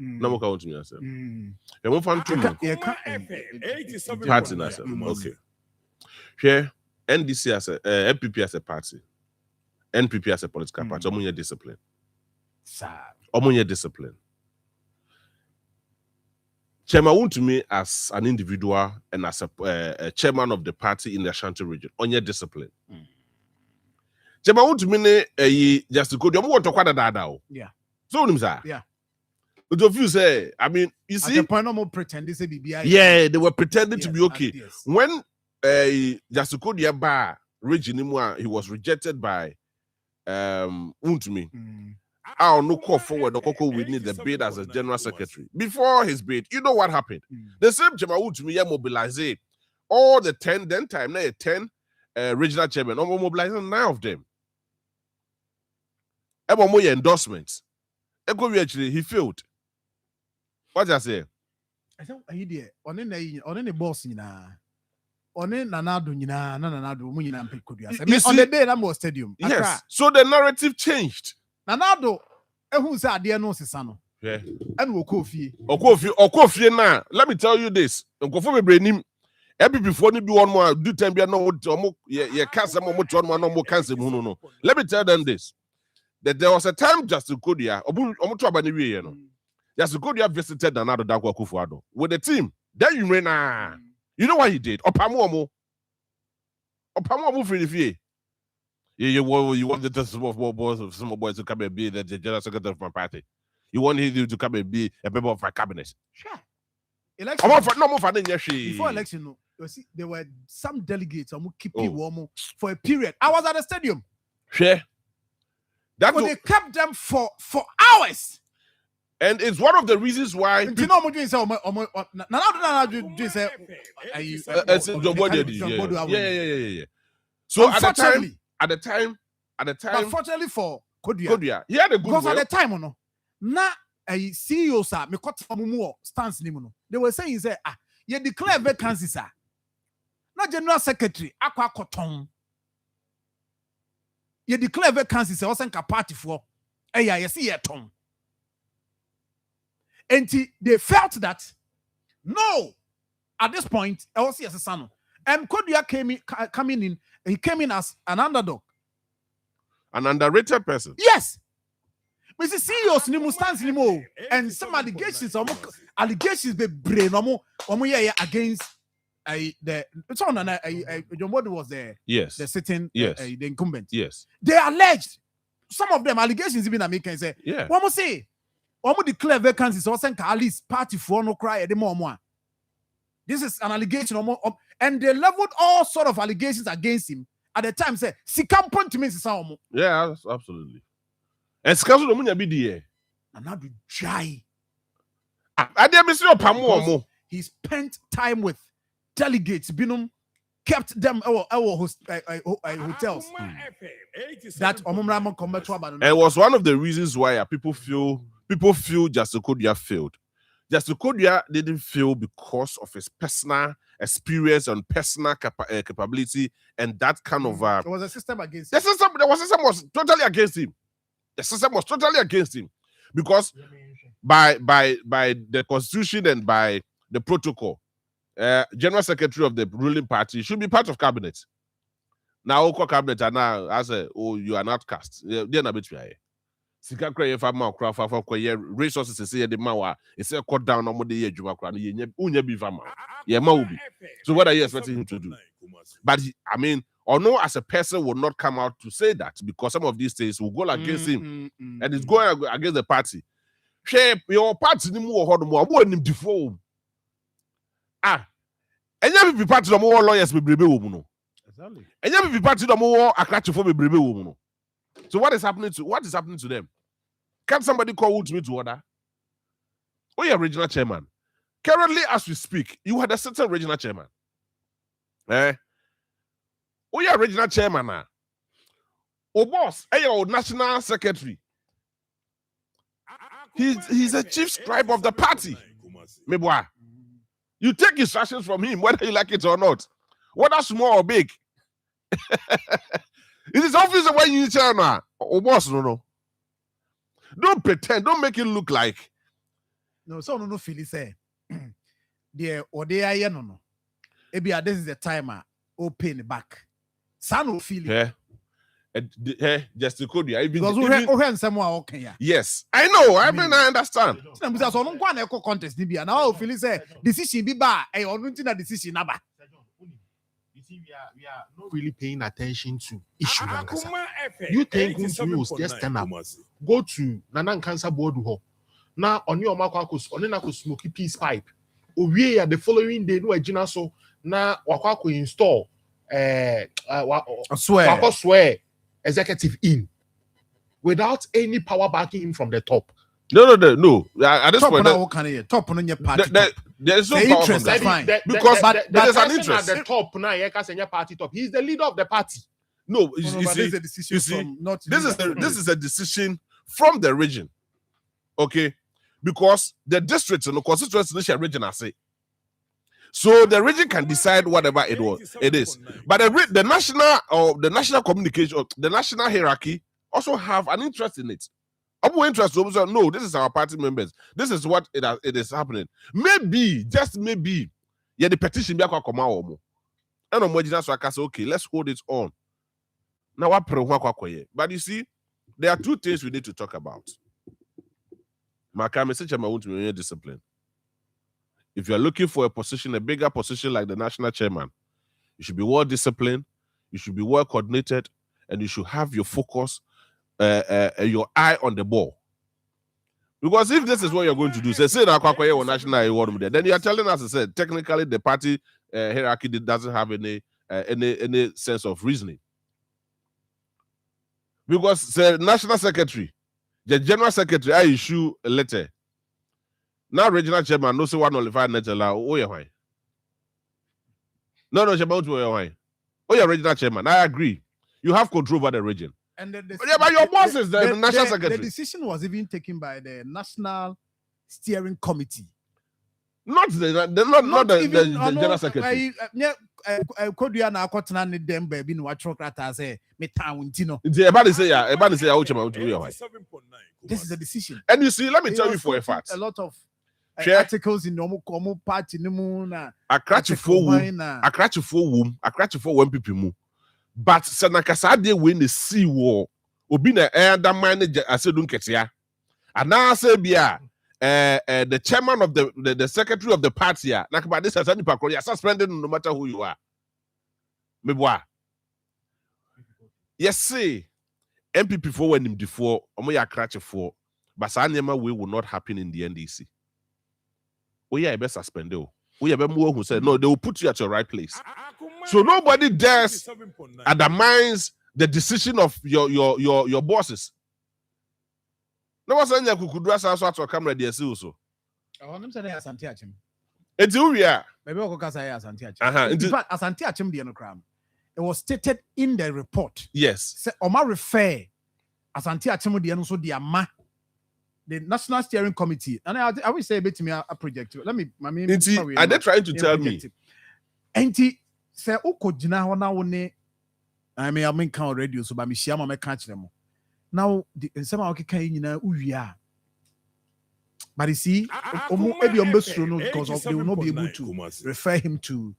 Namoka won't to me as him. And one fan Yeah, party as him. Okay. Here, NDC as a NPP as a party. NPP as a political party. Omunya discipline. Omunya discipline. Chairman won't to me as an individual and as a chairman of the party in the Ashanti region. On your discipline. Chairman won't to me just to go. You want to quite a yeah. So yeah. But if you say, I mean, you see, at the point, no more pretending to be BI. yeah, they were pretending to Yes, be okay. yes. When Jasukodia Bar region, he was rejected by Untumi. I'll no call forward. Okoko would need the bid as a general secretary. Before his bid, you know what happened? The same Chema Untumi mobilized all the 10, then time, 10 regional chairmen, almost mobilizing 9 of them. Ever more endorsements. Actually, he failed. What did I say? I said, I hear on the boss, on Nanado, on the day I'm stadium. Yes. So the narrative changed. Nanado, who's that? Dear no, Sano. Yeah. And we'll coffee. Okofi now. Let me tell you this. Okofi me brain him. Every before you do one more, do 10 be no cancer more no more cancer. No. Let me tell them this. That there was a time Justin Kodia, Justin Kodia visited another Dagwa Kufuado with the team. Then you ran. You know what he did? Opamuomo for the fee. You want the small boys to come and be the general secretary of my party. You want him to come and be a member of my cabinet. Sure. Election. Before election, you see, there were some delegates who keep warm for a period. I was at the stadium. Sure. But they kept them for hours. And it's one of the reasons why. You know what I'm Yeah. So at the time, unfortunately for Kodia, he had a good because will. at the time, no, na CEO sir, me cut from more stance ni no. They were saying say you declare vacancy sir. Not general secretary akwa koton. You declare vacancy sir, osen ka party for you see ye ton. And they felt that no, at this point, I was yes, son. And Kodia coming in, he came in as an underdog, an underrated person. Yes, Mr. CEOs nimu stands nimu, and some allegations be brain against the it's on John Body was there. Yes, the sitting the incumbent. Yes, they alleged some of them allegations even American say one more say. Omo declare vacancies or send at least party for no cry anymore. This is an allegation, and they leveled all sort of allegations against him at the time. Say, "Sikam point to me, Omo." Yeah, absolutely. And Sikaso no munya bidi and now do jai. I did miss your pamu. He spent time with delegates, binum, kept them our hotels. That Omumramo come to and it was one of the reasons why people feel Justin Kodia failed. Justin Kodia didn't fail because of his personal experience and personal capability and that kind of. There was a system against him. The system was totally against him. The system was totally against him because by the constitution and by the protocol, general secretary of the ruling party should be part of cabinet. Now, Oko cabinet are now I say, oh, you are not cast. They're not between. Sika kra ye fa ma kra fa kwa resources say the ma e say cut down no de ye adwuma kra no ye unya bi fa ma ye ma obi. So what are you expecting him to do? But I mean, or no, as a person will not come out to say that because some of these things will go against him and it's going against the party. Shape your party ni mu ho do mo anim before. Enya bi party no mo lawyers bebrebe wo mu no. Exactly. Enya bi party no mo akrachefo bebrebe wo mu no. So what is happening to them? Can somebody call me to order? Oh, yeah, regional chairman. Currently, as we speak, you had a certain regional chairman. Oh, yeah, regional chairman now. Oh, boss, hey, your national secretary. He's a chief scribe of the party. Meboa. You take instructions from him, whether you like it or not. Whether small or big. It is obvious when you tell now. Oh, boss, no. Don't pretend. Don't make it look like. No, so no feel say. The or they are no. Maybe this is the time open back. Son no feel it. Just to code you. Because we have someone okay. Yes, I know. I mean, I understand. So no go na contest ni bia. Now feel say decision be ba. Eh, or nothing na decision na ba. You see, we are not really paying attention to issue. Akoma FM, You think news just stand up, go to Nanan Cancer Board ho. Now on your makwakus, on na smoky peace pipe. We are the following day no agina so na wakwako install swear executive in without any power backing him from the top. No. At this Top point, na can you top no party. there is no The power interest, from that's that. fine. Because there is an an interest. at the top now. Party top. He's the leader of the party. No, No, you but see, this is a decision you see, from not this is a decision from the region, okay? Because the district and the constituency region are say. So the region can decide whatever it is. But the national or the national communication, or the national hierarchy also have an interest in it. I'm interested. No, this is our party members. This is what it is happening. Maybe, just maybe, yeah, the petition be akwa koma omo. And on Mojina so I can say, okay, let's hold it on. Now what? But you see, there are two things we need to talk about. My message I want to be discipline. If you're looking for a position, a bigger position like the national chairman, you should be well disciplined, you should be well coordinated, and you should have your focus, your eye on the ball. Because if this is what you're going to do, say national award, then you are telling us, I said, technically the party hierarchy doesn't have any sense of reasoning. Because the national secretary, the general secretary, I issue a letter. Now regional chairman no say one nullified net allow. Oh yeah, why? No, chairman why? Oh yeah, regional chairman. I agree. You have control over the region. And but your boss is the national secretary. The decision was even taken by the National Steering Committee. Not the general secretary. Kodua na akotena ne dem ba bi no watrokrata say me town ntino. Everybody say oh chairman to why? This is a decision. And you see, let me tell you for a fact. A lot of articles in Omo party ni mu na akrachifo wom people mu. But senakasa dey win the sea war. Obi na da man asedun ketia. Ana say bia the chairman of the secretary of the party like about this as any pakro you suspended no matter who you are. Meboa. Yes say MPP for when him before omo ya akrachifo. But Sanyama way will not happen in the NDC. Oh yeah, I better suspend you. Oh yeah, who said no, they will put you at your right place. So nobody dares undermines the decision of your bosses. No one saying you could dress out to camera there also. I'm saying Asante Achim. It's who we are. Maybe I'll say Asante Achim. In fact, Asante Achim the crime. It was stated in the report. Yes. Say Oma refer Asante Achim the also the ama. The National Steering Committee, and I will say a bit to me a project. Let me, are they trying to tell me? Enti say uko jina wana one. I mean count radio so by me share my catch them. Now the some okay can you know uya. But you see, because they will not be able to refer him to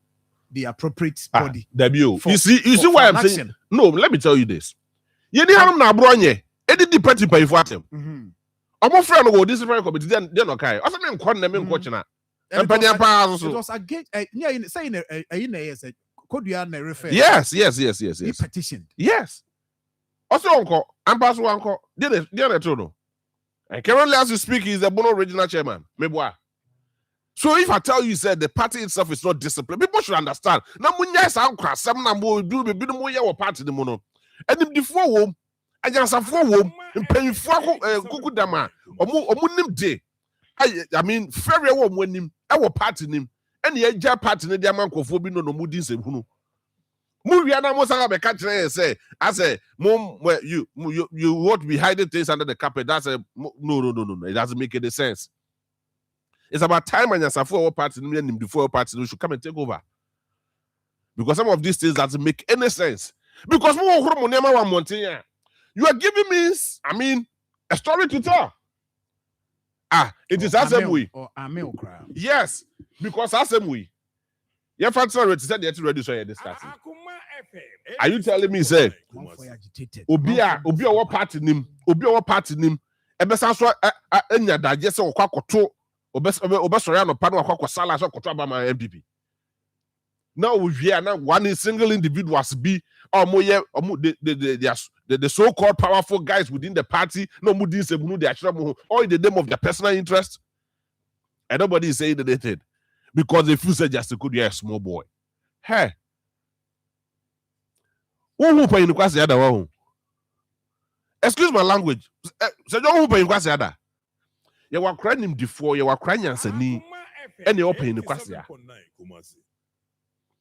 the appropriate body. You see why I'm saying no. Let me tell you this. You didn't have na bronye. Any deputy pay for them. I'm friend of this friend committee. Then okay. I said, it was against saying a could you refer? Yes. He petitioned. Yes. Also, uncle, I'm past one uncle. Did it true? And currently, as you speak, he's the Bono regional chairman. So if I tell you, said the party itself is not disciplined, people should understand. Now, when you say I'm some number do be more your party the mono. And if the four I just have 4 wom pay for kuku dama omunim de I mean very wom wenim e party nim and ye ja party ne dia mankofo bi no mudi nsehunu mu wi na mo sanga be ka kire say I say mom you won't be hiding things under the carpet. That's a no, it doesn't make any sense. It's about time and your party nim before party should come and take over, because some of these things doesn't make any sense. Because you are giving me, I mean, a story to tell. It is as we. Yes, because as we. Your fancy said that ready so you're discussing. Are you telling me, say, Obia, what party nim, Obia, what party nim, Ebesanso, Enya, digest or quacoto, Obesoyano, Pano, Quasalas, or Cotraba, MPP. Now we are now one single individuals be or more the so-called powerful guys within the party, no mudin sebunu the actual or in the name of their personal interest. And nobody is saying anything. Because if you say just a good, you're a small boy. Hey. Who pay in the other one? Excuse my language. So don't pay in the other. You were crying him before, you were crying and saying, and you open in the question.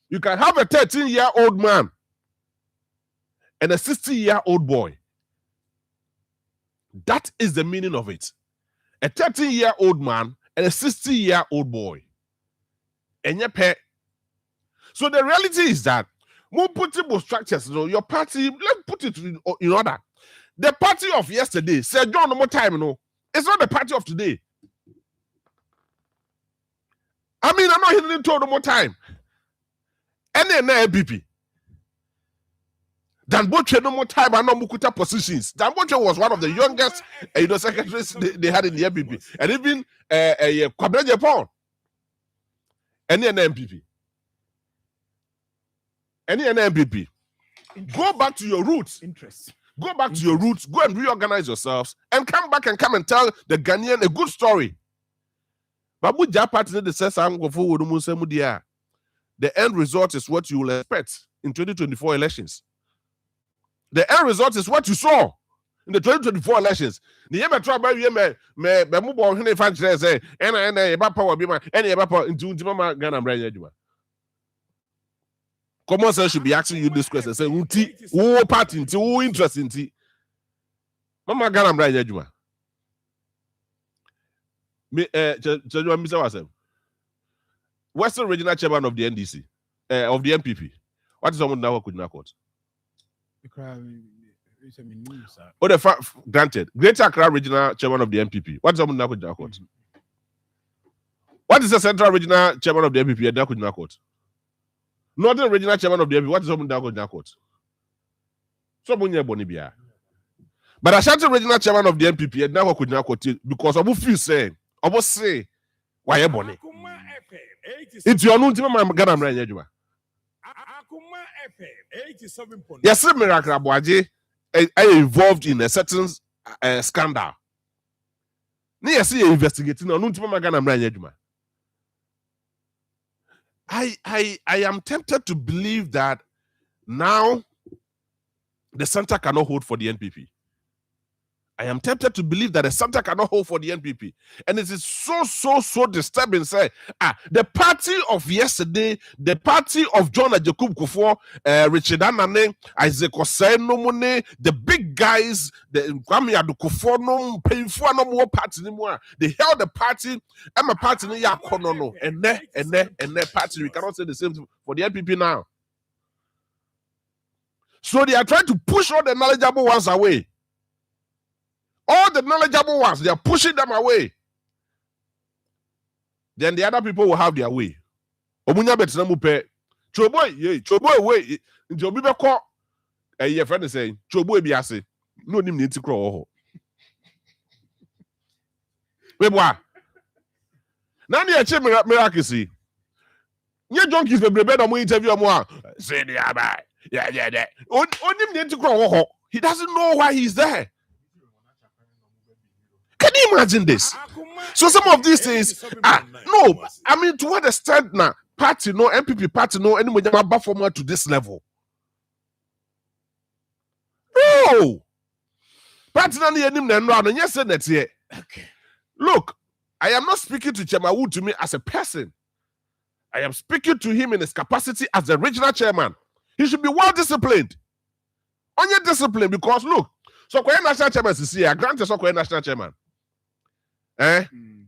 You can have a 13-year-old man and a 60-year-old boy. That is the meaning of it. A 13-year-old man and a 60-year-old boy. And your pet. So the reality is that more putable structures, your party, let's put it in order. The party of yesterday said, John, no more time, it's not the party of today. I mean, I'm not hitting no more time. And then MPP. Dan Boche no more time and no Mukuta positions. Dan Boche was one of the youngest secretaries they had in the MPP. And even Kwabena Japan. Any MPP. Any MPP. Go back to your roots. Go back to your roots. Go and reorganize yourselves and come back and tell the Ghanaian a good story. Babu Japati the says I'm going forward. The end result is what you will expect in 2024 elections. The end result is what you saw in the 2024 elections. The year try by me move on any function say and power be my any power into Ghana brand. Common sense should be asking you this question. Say who party who interest in tea. Mama Ghana brand. Me Mr. Wasem. Western Regional Chairman of the NDC, of the MPP. What is someone now could not quote? Granted. Greater Accra Regional Chairman of the MPP. What is someone now could not quote? What is the Central Regional Chairman of the MPP? And could not quote. Northern Regional Chairman of the MPP. What is someone now could not quote? Someone here Bonibia. But Ashanti Regional Chairman of the MPP and now could not quote because of what you say. Almost say why Bonnie. It's your own team, Ghana brand. Akoma FM 87.9. Yes, Miracle Abuaje involved in a certain scandal. Yes, investigating on Ghana brand. I am tempted to believe that now the center cannot hold for the NPP. I am tempted to believe that the center cannot hold for the NPP. And it is so disturbing. Say, the party of yesterday, the party of John Jacob Kufuor, Richard Anane, Isaac Osei Nomone, the big guys, the Kwame Adukufuor, no painful no more party anymore. They held the party, I'm a party, no, and that party. We cannot say the same thing for the NPP now. So they are trying to push all the knowledgeable ones away. All the knowledgeable ones, they are pushing them away. Then the other people will have their way. Omunya betina mupe. Choboy way. Nti obi be call your friend is saying, Choboy bi ase. No nim nti kro ho. Webwa. Na na eche miracle si. Nye junkies bebrebe na mo interview mo a. Say the abai. Yeah. Onim nti kro ho. He doesn't know why he's there. Can you imagine this? So some of these things, no, I mean, to what extent now, party, no, MPP party, no, anybody about format to this level? No! Party, and yes, that's here. Look, I am not speaking to Chairman Wu to me as a person. I am speaking to him in his capacity as the regional chairman. He should be well disciplined. On your discipline, because look, so when national chairman is here, grant us national chairman.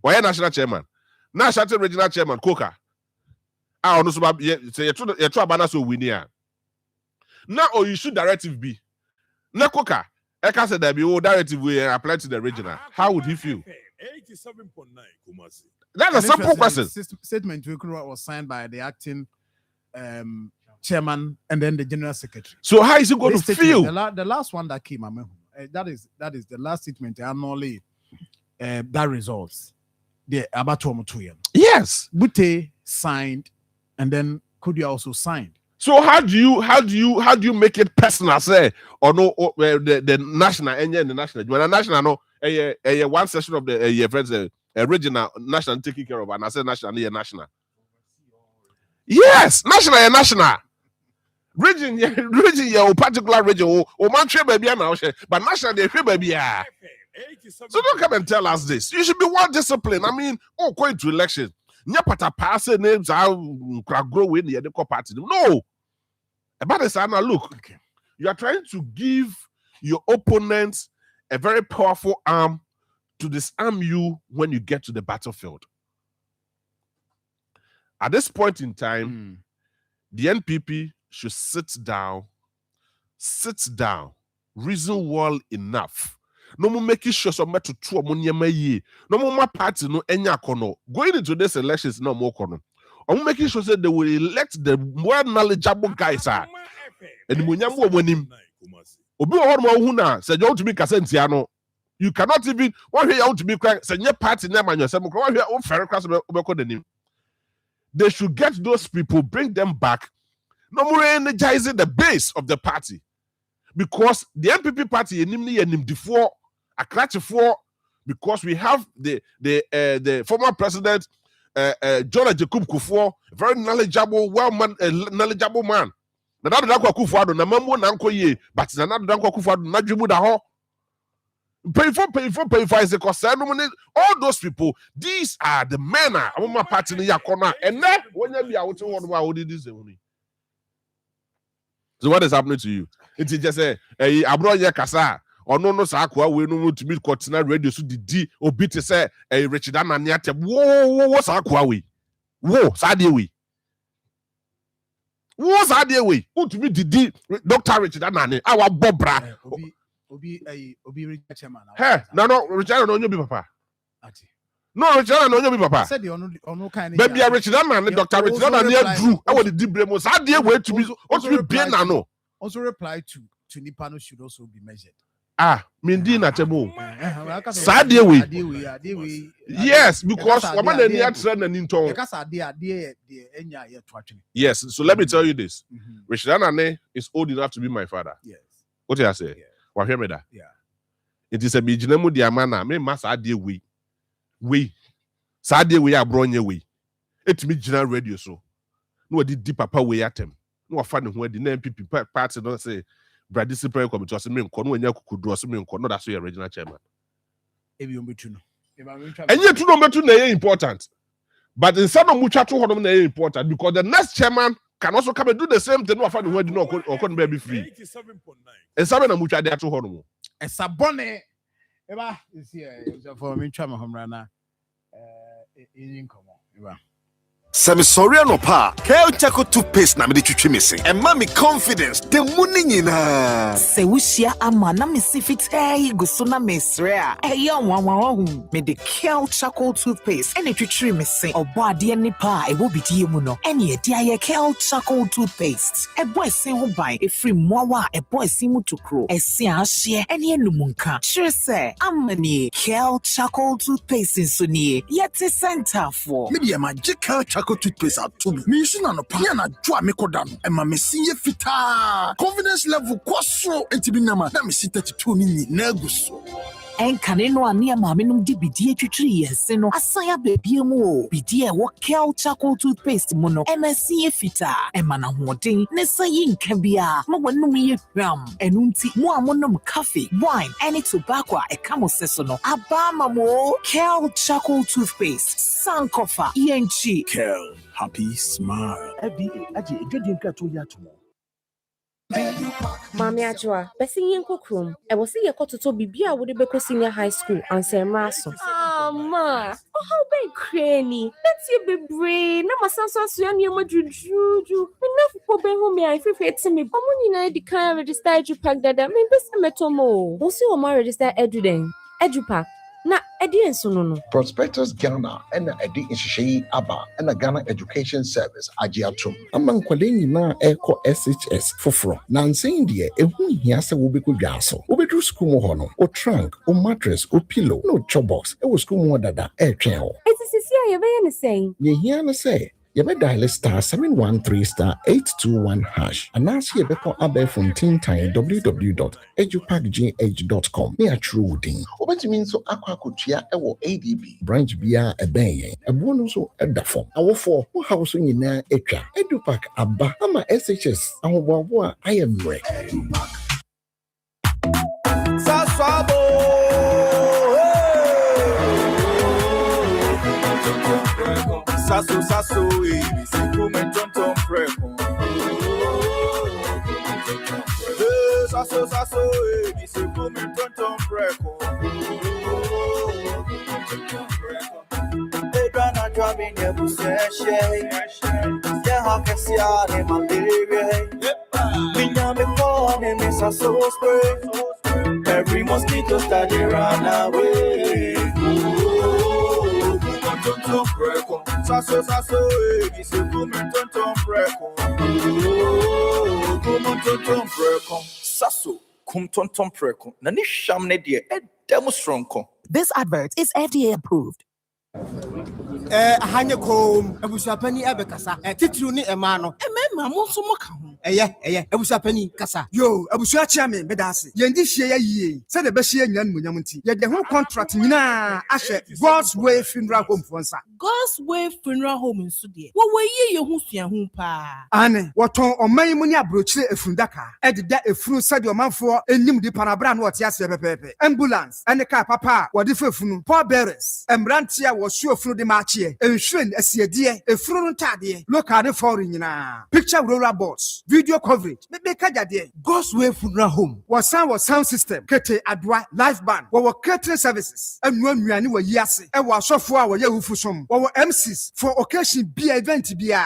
Why national chairman? National regional chairman, Coca. I don't know say you try banana so win here. Now, or you should directive be. Nakoka, Eka said that be directive we apply to the regional. How would he feel? 87.9 Kumasi. That's a And simple interestingly, question. Statement was signed by the acting chairman and then the general secretary. So how is he going This to statement, feel? the last one that came, that is the last statement annually that results. The Abatom 2 years. Yes. Bute signed, and then Kudia also signed. So how do you make it personal? Say or no? The national and the national. When a national no, one session of the friends regional national taking care of, and I say national, national. Yes, national. Region, your particular region, or man baby, but national they baby. So don't come and tell us this. You should be well disciplined. I mean, going to elections. Nyapata pass names are grow in the party. No. About this, Anna, look, you are trying to give your opponent a very powerful arm to disarm you when you get to the battlefield. At this point in time, the NPP should sit down, reason well enough. No more making sure some to two money. No more party no enya kono. Going into this elections no more kono. I'm making sure that they will elect the more knowledgeable guys. And Munyambo winning. Obi Huna said you to be Casentiano. You cannot even what you want to be crying. Say your party name and yourself. They should get those people, bring them back. No more energizing the base of the party. Because the NPP party because we have the former president John Jacob Kufuor, very knowledgeable, knowledgeable man. But all those people, these are the men among my party in Yakona, and then when you be out to this. So what is happening to you? It's just a abroad kasa or no sakwa we no to meet continental radio so the obi to say a Richard Ananiate wo sakwa we wo sadie we who to meet the Dr. Richard Anani our bobra Obi Richard chairman. Hey, no Richard no be papa. No Richard no be papa. Said the ono kind baby Richard Anani Dr. Richard Anani drew I want the dibremo sadie we to be bien na no. Also reply to Nipano should also be measured. Mindi na temo. Sadie we. Yes, because woman na near trend and into. Yes, so let me tell you this. Richard Anani is old enough to be my father. Yes. What do I say? Wa hear me da? Yeah. It is a bijinemu diamana. Me ma sadie we. Sadie we abronye we. It me general radio so. No di deep papa we atem. No fa ne ho adi na MPP party no say Brad discipline committee so me nko no anya kukudu so me nko no that so your regional chairman. Ebi ombetu no. Enye tu no metu na important. But instead of mucha to hodom na important because the next chairman can also come and do the same thing no fa ne ho adi no okon be free. 87.9. And sabe na mucha dey to hodom. Esabone eba is here for me twa mahomra na in komo eba. Semi sorry no pa. Kale Chaco toothpaste na me de twitwi missing. And mommy confidence. The money nyina. Se wushia ama na me si fitai go so na mesre a. Eya wanwan me de Kale Chaco toothpaste. Ene twitwi missing. Obo ade ni pa e wo bidie mu no. Ene e dia ye Kale Chaco toothpaste. E boy sin ho ban e free mowa e boy sin mu tokro. E si ahye ene enumunka. Sure say amani Kale Chaco toothpaste so ni yet center for. Media magical Chaco toothpaste at to me. Me shina no pa na dwa me kodano. E ma me sinye fita. Confidence level kwaso entibi nama na me si 32 ni na guso. Enkane no ane maame num di bidie twitwi yense no asaya bebie mu o bidie wo Kale Chaco toothpaste mu no MSC fita e ma na hoden ne sayi nka bia ma wanum ye hwam enunti mu amonom cafe wine any tobacco e kamo seso no abama mo Kale Chaco toothpaste sankofa yenchi Kale happy smile. Abi aje edwedin ka to ya to. Mami Ajwa, besi yen kokrom. E wo se ye kototo bibia wo de beko senior high school answer maso. Mama, oh, how big cranny? That's your big brain. I'm a sense of your juju. Enough for being home. I feel it's me. I'm only the kind of register EduPack that I mean, best metomo. Also, I'm register EduPack. Na Eddie no. Prospectus Ghana and Eddie Inshei Aba and the Ghana Education Service Ajiatum. Among Quadini na Eco SHS Fofro. Nancy India, a whom he has a Wubiku Gaso. Ubidu school hono, or trunk, or mattress, or pillow, no chobox, it was school dada, air trail. It's a Cecilia Van saying. Ye hear say. You may dial *713*821# and ask you about Abe from www.edupacgh.com. Near true wooding. Over to mean so aqua kutia ewo ADB branch bia a bay a bonus at the form. Our four who house in na etra EduPack Abba Ama SHS and Wawa I am ready. Sasso, ABC, come tonton preko. Sasso, ABC, come tonton preko. Edana drumming a buseshe. Yahakesia, ne malaria. Minyame phone, Miss Sasso spray. Every mosquito study run away. Tonton preko, sasso, ABC, come tonton preko. Come tonton preko, sasso, come tonton preko. Nani shamne die, demonstronko. This advert is FDA approved. Hanya kom abusapani abekasa titru ni emano emema mo so mo ka ho abusapani kasa yo abusua chia me bedase yendi hie ya yie se de be hie nyan munyam nti ye de ho contract nyina ahye God's Way Funeral Home fonsa God's Way Funeral Home nso de wo ye ho sua ho pa ane woton oman mu ni abrochire efundaka ededa efunu sade omanfo enim di panabra na wote ase pepepe ambulance ane car papa wode fefunu poor bearers emrantia wo su efunu de maachie enhwen asiedie efunu ntade local foreign nyina picture roller boards video coverage be kajade God's Way Funeral Home was sound system kete adwa live band wo catering services anuanuane wo yiase e wo asofo a wo ye hufusom wo MCs for occasion be event bia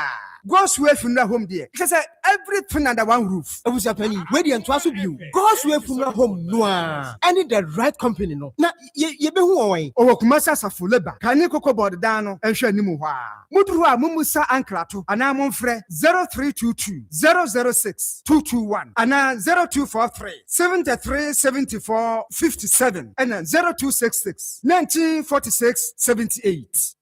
God's Way Funeral Home there. It says everything under one roof. I was a penny. Where the enthusiasm view. God's Way Funeral Home noa. I need the right company no. Na ye be who away. Or kumasa sa fuleba. Kani koko board dano and share nimu wa. Mudruwa mumusa ankrato. Ana monfre 0322 006 221. Ana 0243 73 74 57. And 0266 1946 78.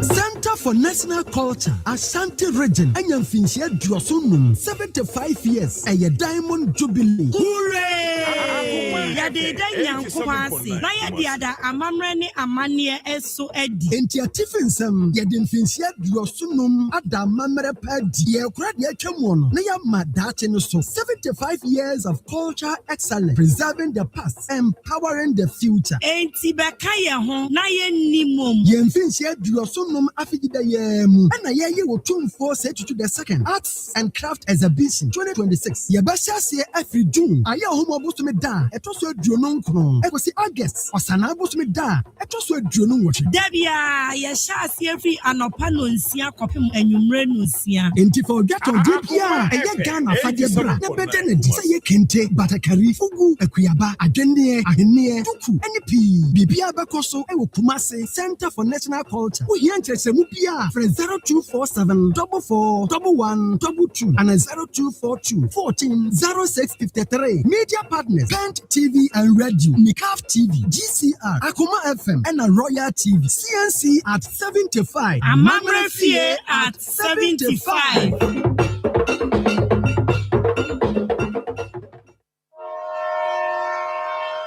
Center for National Culture, Ashanti Region, and Yamfinchia Diosunum, 75 years, a Diamond Jubilee. Hooray! Yade Yankwasi, Nayadiada, Amamrani, Amania, Eso Edi. Entia Tiffensem, Yadinfinchia Diosunum, Adamamere Padi, Yakradia Chamon, Naya Madatinoso, 75 years of culture excellence, preserving the past, empowering the future. Enti Bakaya hon, Nayen Nimum, Yamfinchia Diosunum Afidayemu, and Ayaye will tune for set to the second Arts and Craft Exhibition 2026. Yabasha say every June, Aya Homo Busumeda, a Tosso Drononko, I was the August, or Sana Busumeda, a Tosso Dronon. Debia, Yashasi every Anopanunsia, Copim and Umrenusia. And if I get on Debia, a Yagana Fadebra, the Bedened, say Kente, Batakari, Fugu, a Kuyaba, a Gende, a Hene, Tuku, NP, Bibia Bacoso, and Kumase, Center for National Culture. We enter Semupia for 0247 44 11 22 and 0242 14 0653. Media partners, Pent TV and Radio, Mikaf TV, GCR, Akoma FM, and a Royal TV, CNC at 75, Amamre Fie at 75.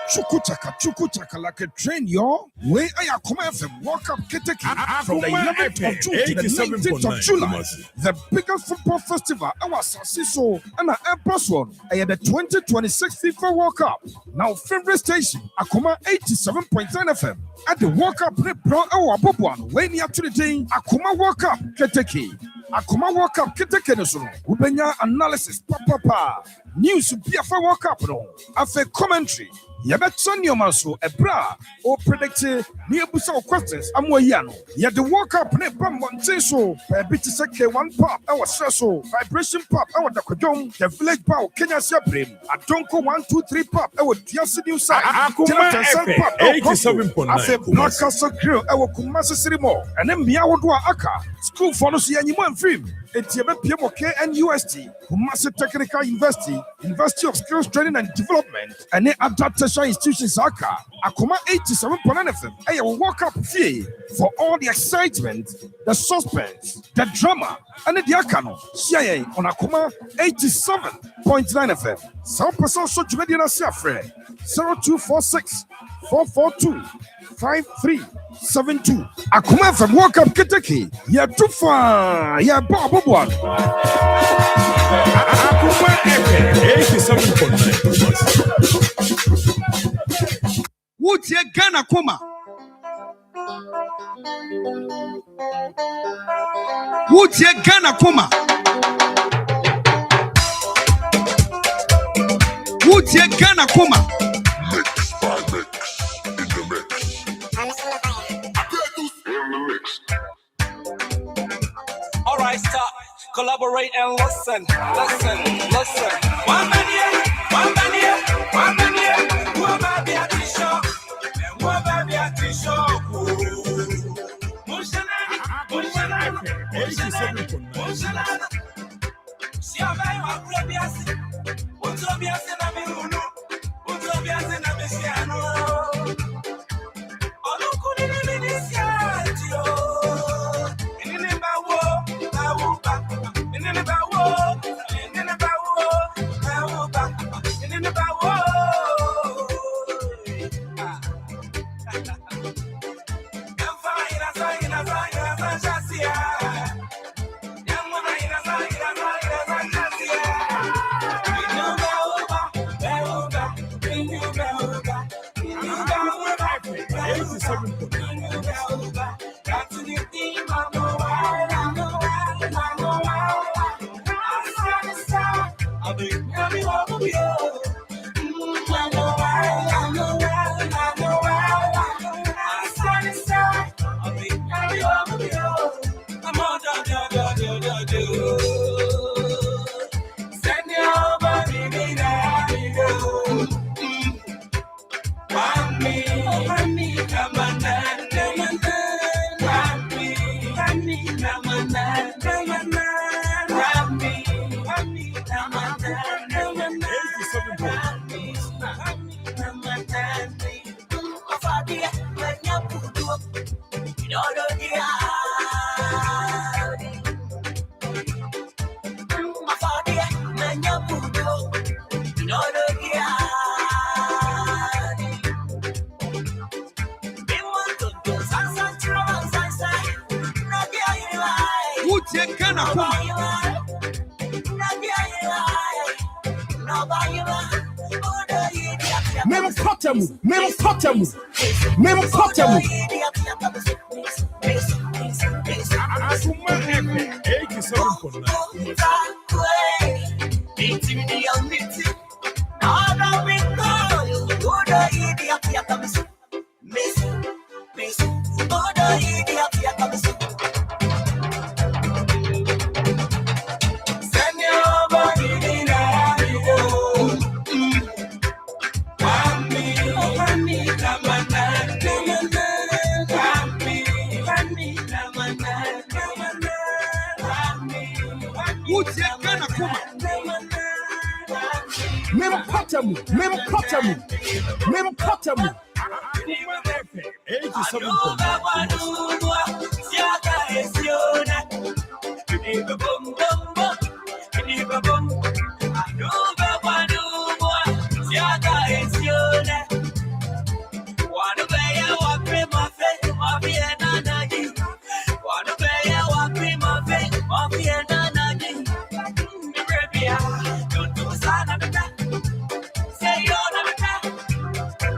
Chukuchaka like a train, yo. Where I Akoma FM walk up Keteki from the 11th of June to the 19th of July. The biggest football festival, our Sasiso and our Empress one. I had the 2026 FIFA World Cup. Now, favorite station, Akoma 87.9 FM. At the World Cup, Pro our Bobuan, way near to the day, Akoma World Cup, Keteki. Akoma World Cup keteke no so no. Ubenya analysis papa. News biafa World Cup no. Afe commentary. Yabetson Yomaso ebra o predicted near Busa questions. Amoyano. Ya the World Cup ne Bambonte so. Bit is a one pop. Our so vibration pop. Our Dakojom. The village bow Kenya Sabrim. A donko 1, 2, 3 pop. Our Diasi new side. Akoma FM 87.9. I said broadcast grill. Our Kumasi City Mall. And then Miawadwa Aka. School for no see anyone film. Etiebe PMOK and UST, Kumasi Technical University, University of Skills Training and Development, and the adaptation institutions Aka, Akoma 87.9 FM. I will walk up fee for all the excitement, the suspense, the drama, and the Akano. CIA on Akoma 87.9 FM. Some person so Jumediana Siafre 0246 442 5372. Akoma from Walk Up Kitaki. Yeah, too far. Yeah, Bob one. Akoma FM 87.9. Would you Ghana Kuma? Would you Ghana Kuma? Would you Ghana Kuma? Mix by mix in the mix. All right, stop. Collaborate and listen. One man here. One baby at the shop. And one baby at the shop. Mushanani. See how very well previous. What's obvious in a miruno? What's obvious in a messiano? Oh, look who did it in this yard.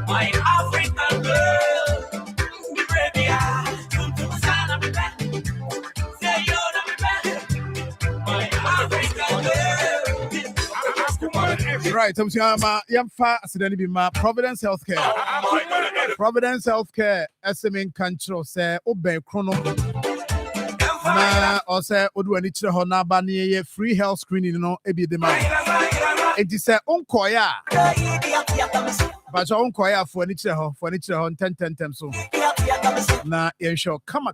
My African girl, Right, I'm saying Yamfa accidentally be my Providence Healthcare. Providence Healthcare, SMN control, say, Obe Chrono. Na or say, Odu and Ichra Honaba near free health screening, no, Ebi de man. It is a unkoya. But your unkoya for Nichra on 10 so. Na ensure, come.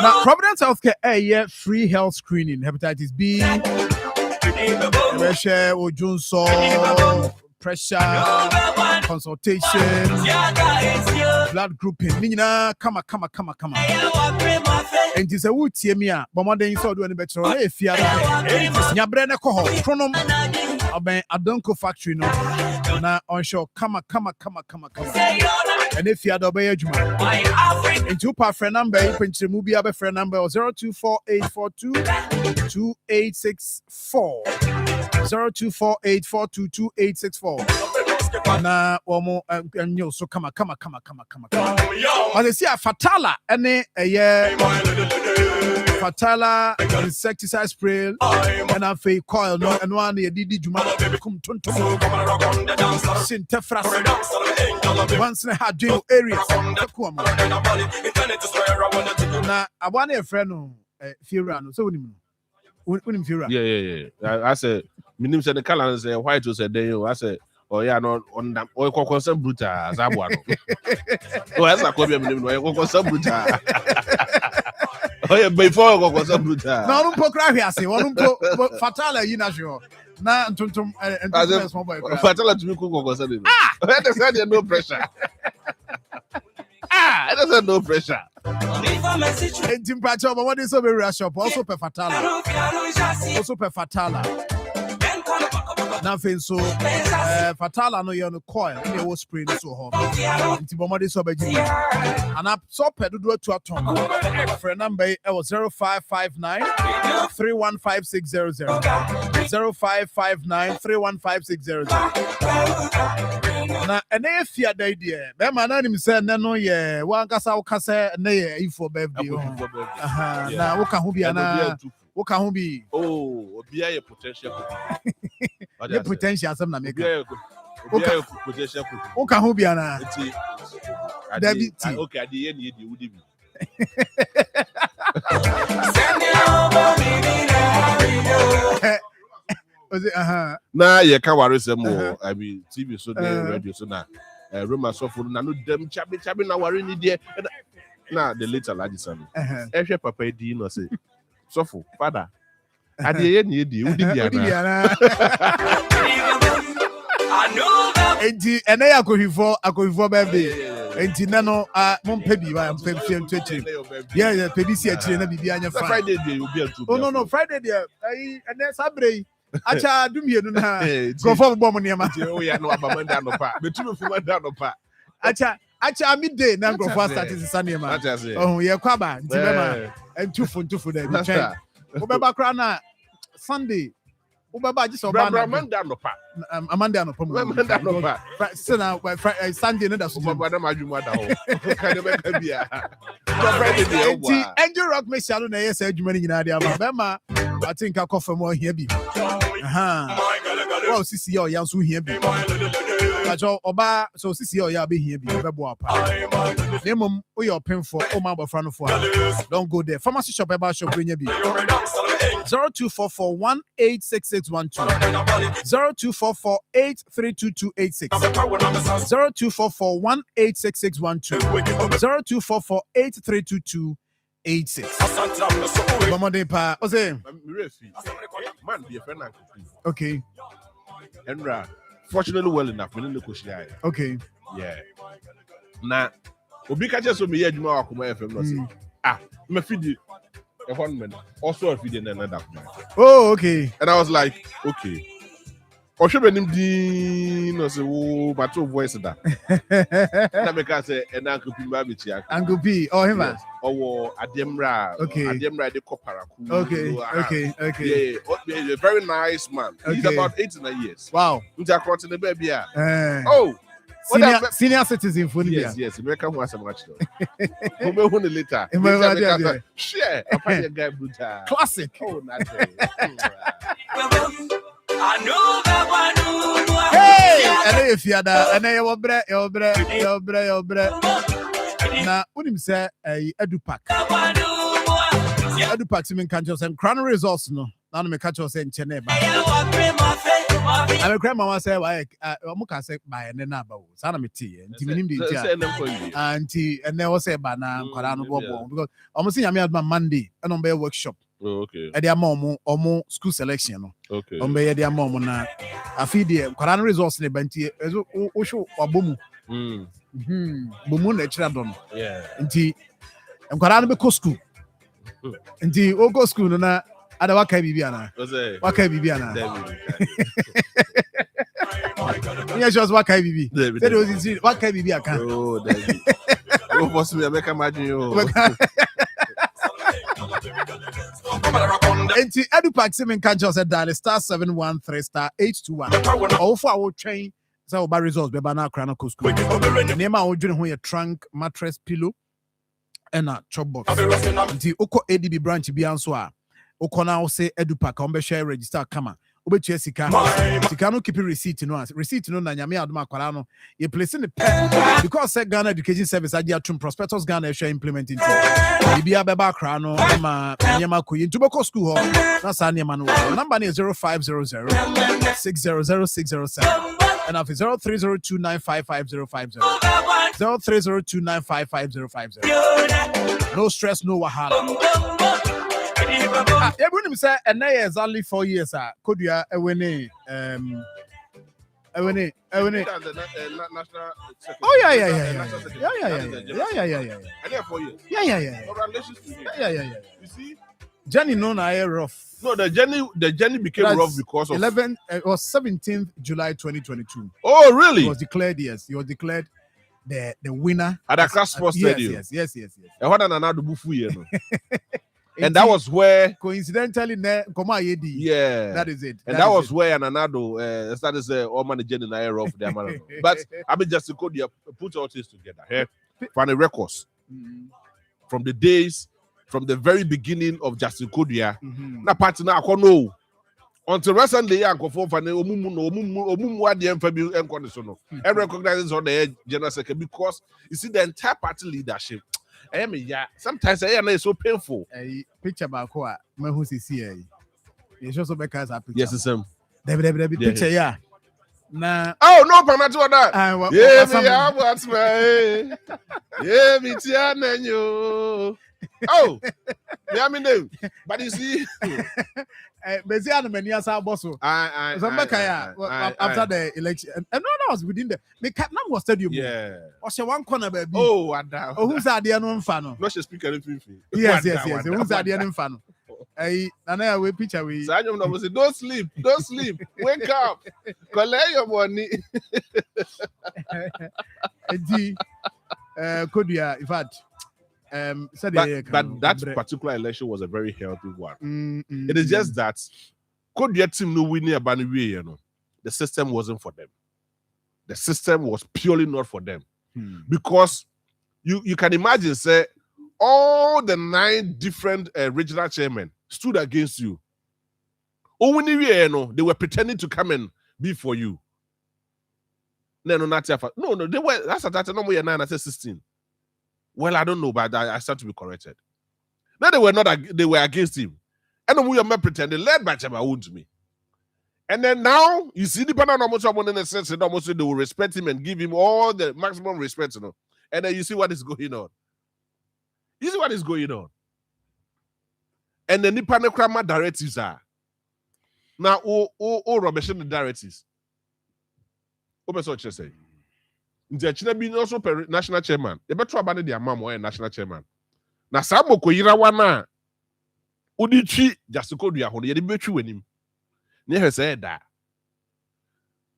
Now, Providence Healthcare, free health screening, hepatitis B, pressure, pressure, consultation, blood grouping. Nina, come. And this a wood tiemia, but one day you saw doing better. If you are Yabrena Coho, Chronom, Adonko factory, no, now onshore, come. And if you are the Bay Juma, and two part friend number, you can to movie a friend number 0248422864. 0248422864. Na omo and so come. As I see a fatala any a fatala insecticide spray and a fake coil no and one a didi juma come tonto sintefras once in a hard jail areas na I want a friend no Fiorano so unim Fiorano yeah I said minim said the color say white was said then I said oh yeah, no on them. Oh, concern brutal as I want. Oh, as I come here, no, concern brutal. Oh yeah, before concern brutal. No, don't poke right here. Say, don't poke fatala. You know sure. Na tuntum and small boy. Fatala to me concern. Ah, that is no pressure. Ah, that is no pressure. Temperature, but what is over rush up? Also per fatala. Nothing so fatala no you no coil in the spray so hot. Intibomade so beji. And up so pedo to a ton. For a number 0559 315600. 0559 315600. Na ene fia da idea. Be man na nim say no ye wan kasa wo kasa na ye ifo birthday. Aha. Na wo ka ho bia na wo ka ho bi. Oh, obia ye potential. The potential some na make. Potential. O ka ho bia na. David. Okay, at the end you would be. Na ye ka ware sem o I mean TV so dey radio so na Roma so for na no dem chabe na ware ni there na the later large son ehwe papa di no say so for father adie ni di udi bia na enti ene akohifo birthday enti na no mompa bi ba mpem twetwe yeah pedi si akire na bibia anya fa Friday day you be atu oh no Friday day ai ene sabre acha dumienu na go for bom niam o ya no abamanda no pa betumi fumanda no pa acha midday na go for start is saniam oh ye kwaba nti be ma entufu da bi twen obeba kra na Sunday ubaba just obana Amanda no pa Amanda no pa sana Sunday no da so ubaba na adwuma da ho ka de be ka bia Friday dey o Angel Rock me shalo na yes adwuma ni nyina dia ba ma I think I call for more here bi well sisi yo ya so here bi ajo oba so sisi yo ya be here bi be bo apa nemom o your pen for o ma bofra no for don't go there pharmacy shop eba shop nya bi 0244186612 0244832286 0244186612 0244832286 Mama pa o say man be a friend okay Enra fortunately well enough me no koshia okay yeah na obi ka so me adwuma wa Akoma FM no say me feed a one man also feeding another. Oh, okay. And I was like, okay. Or should be no say oh but two voice that. And I make us say and Uncle P baby chia. Uncle P him. Or Ademra. Okay. Ademra de Koparaku. Okay. Yeah, a very nice man. He's about 89 years. Wow. Into across the baby. Oh. senior citizen for Yes, yes. American was a match. Who later? Share. A guy brutal. Classic. Oh, not Hey, and if you had and your bread. Now, what him say? Edupack. Edupack. So me can't just say crown results no. Now me catch us in Chennai. I'm a grandma say why Muka say by and then about Sana me tea and and they was say bana Korano Bobo because almost see me at my Monday and on a workshop. Oh, okay. At their mom or school selection. Okay. On by their mom na I feed the Korano results in the benty as Osho or Boom. Boom natural done. Yeah. And Korano be school. And go school na ada waka bibiana. Waka bibiana. Yes, just waka bibi. That was it. Waka bibi aka. Oh, David. Go for me, make imagine you. Enti Edupack Simen can just dial star 713 star 821. All for our train. So about results be bana crown school. Name our journey ho your trunk, mattress, pillow, and a chop box. Enti oko ADB branch bi anso a. Okona say Edupack on be share register kama. Obetua sika. Sika no keep receipt no as. Receipt no na nyame adoma akwara no. You place in the pen because Ghana Education Service agia tum prospectus Ghana share implementing. Bibia beba kra no ma nyama koyi ntuboko school ho. Na sa nyama no. Number is 0500 600607 and of 0302955050. 0302955050. No stress, no wahala. Everyone say and now is only 4 years. Could you winning? Oh yeah. I did 4 years. Yeah. You see, Jenny known I rough. No, the journey became rough because of 11. It was 17th July 2022. Oh really? He was declared. Yes, he was declared the winner at Accra Sports Stadium. Yes. And what another bufu you know. And that was where coincidentally yeah, that is it. And that was where Ananado started say all manager in the air of the man. But I mean just to put all this together here for the records from the days from the very beginning of Justin Kodia. Na partner I know until recently I go for omumu ade emfa bi enko so no. I recognize on the general secretary because you see the entire party leadership. Sometimes I am so painful. Picture about what my who see you show so because I picture. Yes, it's him. The picture, yeah. Nah. Oh no, Panato that. Yeah, me what's my. Yeah, me tianenyo. Oh, yeah, me name. But you see, Bezi and many as our boss. After the election, and no, was within the Catnam was stadium. Yeah, or she one corner baby. Oh, who's that the unknown fan? No, she speak anything. Yes. Who's that the unknown fan? And I will picture we. Don't sleep, wake up, collect your money. Could you, in fact. But that particular election was a very healthy one. It is just that could your team no winning a banner, you know, the system wasn't for them. The system was purely not for them. Because you can imagine, say, all the 9 different regional chairmen stood against you. Oh, when you know, they were pretending to come and be for you. No, they were that's a no more 9, I said 16. Well, I don't know, but I start to be corrected. No, they were against him. And we are not pretending, led by Chema wound me. And then now, you see the banana almost someone in the sense that almost they will respect him and give him all the maximum respect, you know. And then you see what is going on. And the Nipanokrama directives are now, rubbish the directives. What what you say? The China being also national chairman. You better abandon their mom or national chairman. Now, Samo Koira wana Udichi just to call you a honey, you bet you win him. Never said that.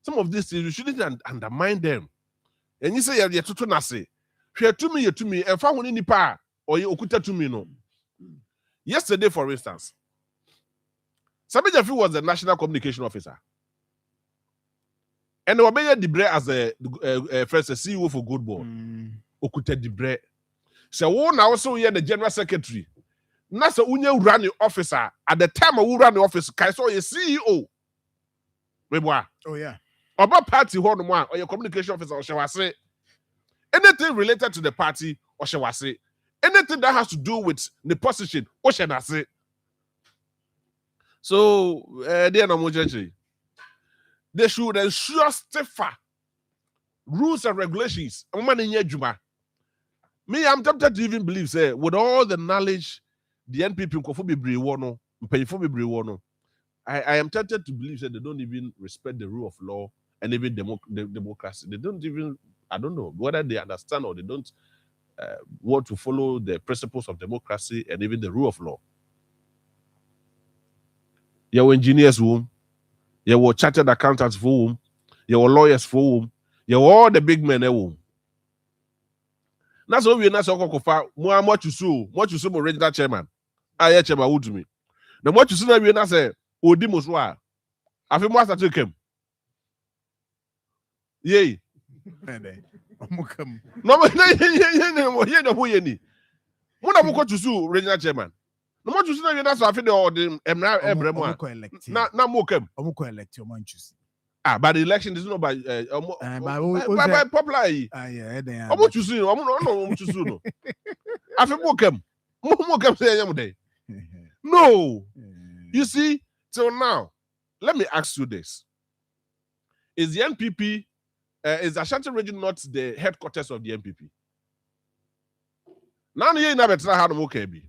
Some of these things you shouldn't undermine them. And you say you're to nasi. Share to me, and found any pa or you okuta to me no. Yesterday, for instance, Sabi Jaffe was the national communication officer. And Obey Dibre as a first CEO for Good Boy. Okuta Dibre. So one also here the general secretary. Nasa unye run the officer at the time of run the office. Kaiso a CEO. Webwa. Oh yeah. About party one or your communication officer or shall I say anything related to the party or shall I say anything that has to do with the position or shall I say. So they should ensure stiffer rules and regulations. Me, I'm tempted to even believe, say, with all the knowledge the NPP I am tempted to believe that they don't even respect the rule of law and even democracy. They don't even, I don't know, whether they understand or they don't want to follow the principles of democracy and even the rule of law. Your engineers home, your chartered accountants for whom, your lawyers for whom, your all the big men home. That's all we're not so kofa. What you saw, original chairman. I chairman would to me. Now what you see that we're not say, Odimuswa. I feel more to him. Yay. No, what you saw, original chairman. No more to see that that's I feel the by the election is not by popular. How much you see? I feel no. You see, till now, let me ask you this. Is the NPP, is Ashanti region not the headquarters of the NPP? Now you never try how to okay be.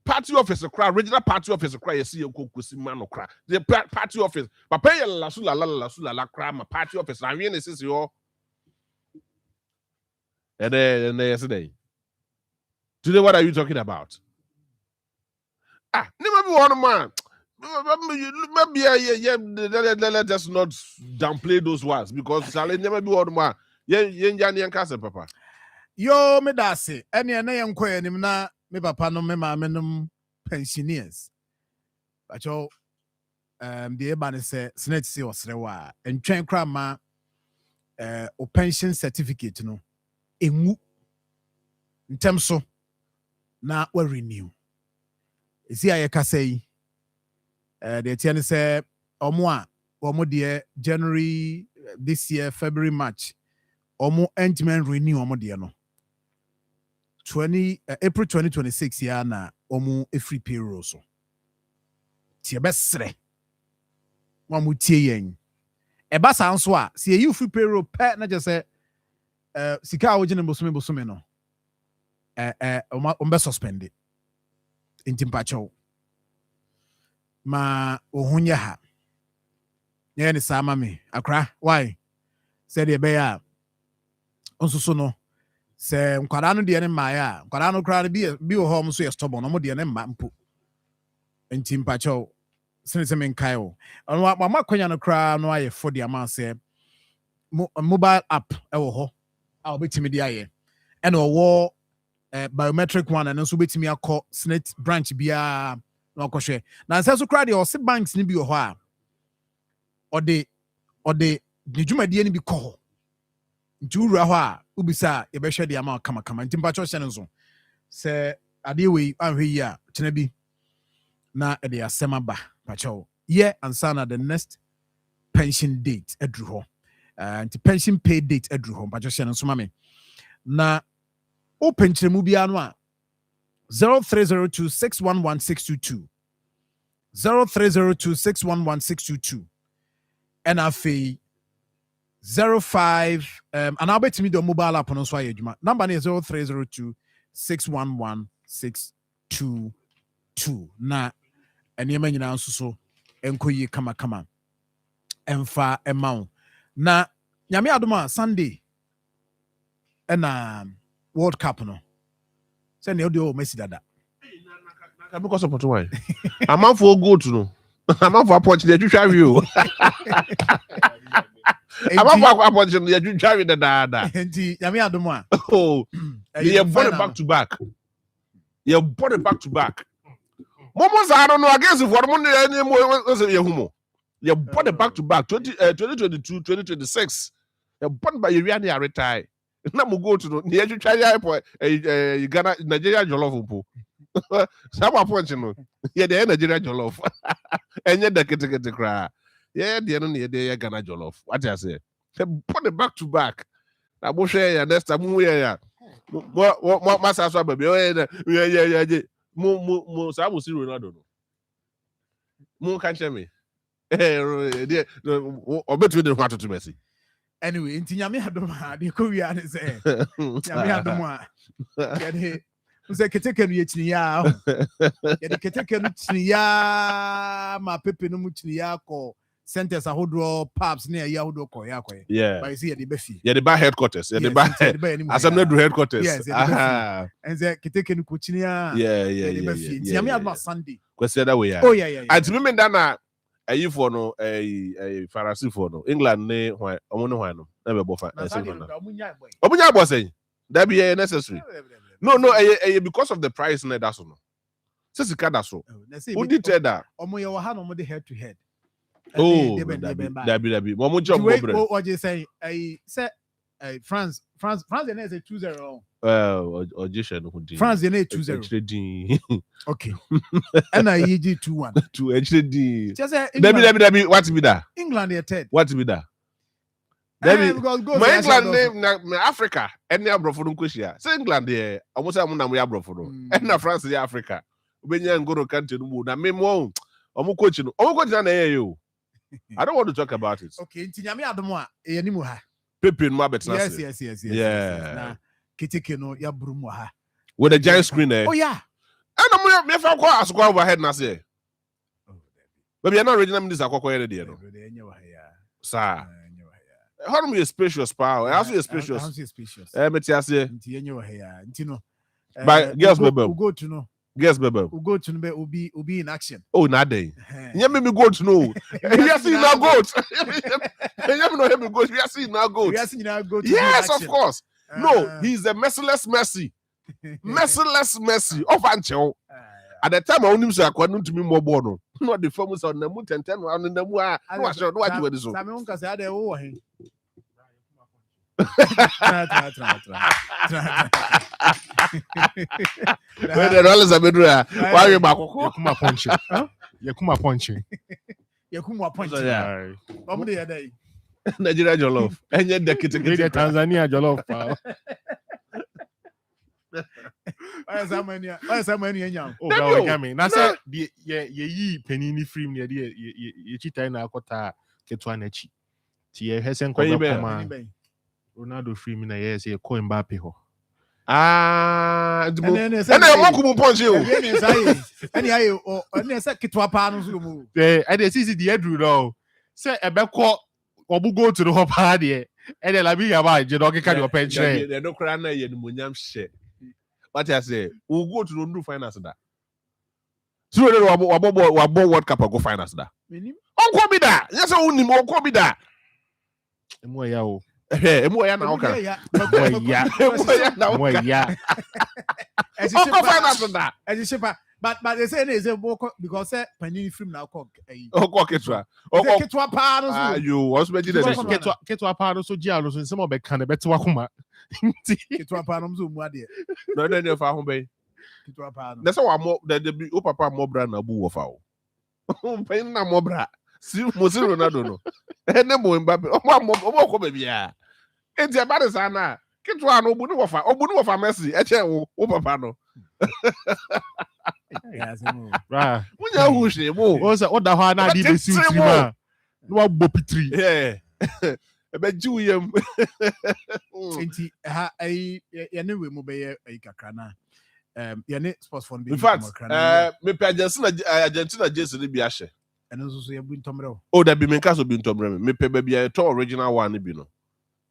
Party office cry, regional party office cry, you see you man cry. The party office, but pay la sula cry, my party office. I mean, this is your. And then yesterday. Today, what are you talking about? Never be one man. Maybe let us not downplay those words because I'll never be one man. Papa. Yo, me dasi. Any young na me papa no me mama pensioners. But yo, the ebane say snake si osrewa. And train krama o pension certificate no. Emu. In terms so na we renew. Is here I say the tiani say omo de January this year, February, March. Omo entiment renew omo de no. April 2026 year na omo a free payroll so. Tie besre. Wamu tie yen. Eba sanso a see you free payroll pay na just say sika awogene bosome no. Ombe suspend it. Intimpacho ma ohunya ha ye ni sama me akra why said e be ya onsuso no se nkwara no de ne ma ya nkwara no kra bi wo hom so ye stubborn no mo de ne ma mpo intimpacho since me nkai o ma kwanya no kra no aye for the amount say mobile app e wo ho a obetimi de aye e na wo biometric one and also betimi akọ Senate branch bia na okọhwe na nse so kra de o se banks ni bi ho a ode de dwumadie ni bi kọ njura ho a ubisa ye behwe de ama kama ntimpa cho hye nso se ade we anhwe yi a kena bi na e de asema ba pacho ye ansa na the next pension date adru ho anti pension pay date adru ho pacho hye nso mame na open chemu bia no a 0302611622 0302611622 and afi 05 and I'll bet me the mobile app on so adwuma number is 0302611622 na enema nyina nso so enkoyi kama emfa emaw na nyame adoma Sunday na World Cup no. Say ne audio Messi dada. Because of why? I'm out for go to no. I'm out for opportunity to review. I'm out for opportunity to review the dada. Enti yami adomo. Oh. You brought it back to back. You brought it back to back. Momos I don't know against if what money any more humo. You bought it back to back 2022, 2026. You bought by you are retired. Now we go to the try airport. Ghana Nigeria jollof po. Some point you know. Yeah, the Nigeria jollof. And yet the kete cry. Yeah, the end of the Ghana jollof. What I say? They bought it back to back. I will share ya next time. Yeah. What master baby? Yeah. Mo. So I will see Ronaldo. Mo can't share me. Or between the water to Messi. Anyway, in Tinyami Hadoma, the Korean is there. Yami Hadoma. Say Keteken Yachnia. Yet Keteken Chnia, my Pepe no Muchnia ko centers a hodro pubs near Yahudo Koyako. Yeah. But you see the Befi. Yeah, the bar headquarters. Yeah, the bar as I'm not do headquarters. Yes, and the Keteken Kuchinia. Yeah. Yami Hadoma Sunday. Question that way. Oh, yeah. And to me, Dana. Ayi for no a Pharisee for no England ne why omo no na be bofa omunya boy say that be necessary no because of the price na that so no say sika that so who did tell that omo ye wa ha no mo de head to head that be mo job go bre what you say say France they say 2-0 audition who did France they 2-0 okay and I EG 2-1 to HD that what be that England they third what be that my England name Africa and the abroad for them question say England there almost am na we abroad for them and na France there Africa obenya ngoro country no na me mo omo coach na you I don't want to talk about it okay ntinyame adomo a yanimu ha Pepe in Mabet. Yes. Yeah. Nah, Kitike no ya brumu ha. With a giant screen eh? Oh yeah. And I'm me fa kwa asukwa overhead na say. But you're not original this akwa here there no. Sir. How do you spacious power? How you spacious? How you spacious? Meti ase. Nti enye wa here. Nti no. But girls bebe. We go to know. Girls bebe. We go to know be in action. Oh na day. You me go to know. We are seeing now goat. You know him goat. We are seeing now goat. Yes, of course. No, he's a merciless mercy. Merciless mercy of Ancho. At the time I only say I couldn't to me more born. Not the famous on the moon 10 on the moon. No, sure, what you were so. Samuel can say there over him. When the dollars are better, why you back? Yakuma punching. Yakuma punching. Yakuma punching. Yeah. Omde day. Nigeria jollof. And yet the kitchen. Tanzania jollof. Why so many young? Oh, God, gammy. Now say ye penini film near the ye chita na akota ketwanechi. Tie hesen ko be Ronaldo film na yes ye ko Mbappe ho. And then walk up punch you. And I say kitwa pa no so mu. And they see the Edru now. Say ebeko obu go to the hop hard here. And then la bi yaba je do ka your pension. They no kra na ye ni monyam hye. What I say, we'll go to the finance that. So we wabo World Cup go finance that. Unko bi da. Yes, uni mo unko bi da. Emo ya o. Emo ya na oka. Emo ya. Unko finance that. As but they say they say because say panini film now cock. Unko ketwa. Unko ketwa pa no so. You was making the ketwa pa no so gia no so some be kan be tewa kuma. Ketwa pa no so mu ade. No no fa ho be. Ketwa pa no. That's why mo the o papa mo bra na bu wo fa o. Pen na mo bra. Si mo si Ronaldo no. Ene mo Mbappe. O ko be bia. Enti e ba de sa na. Ketwa no obu ni wo fa Messi. E che wo papa no. Right. When you who she mo. O say o da ho na di be si utri ma. No wa bopitri. Yeah. Ebe ju yem. Enti ha ai ye ne we mo be ye kakra na. Ye ne sports fund be. In fact, me pe Argentina jersey ni bi ahye. Eno so ye bu ntomre o. Oh, that be me nka so bi ntomre me pe ba bi to original one bi no.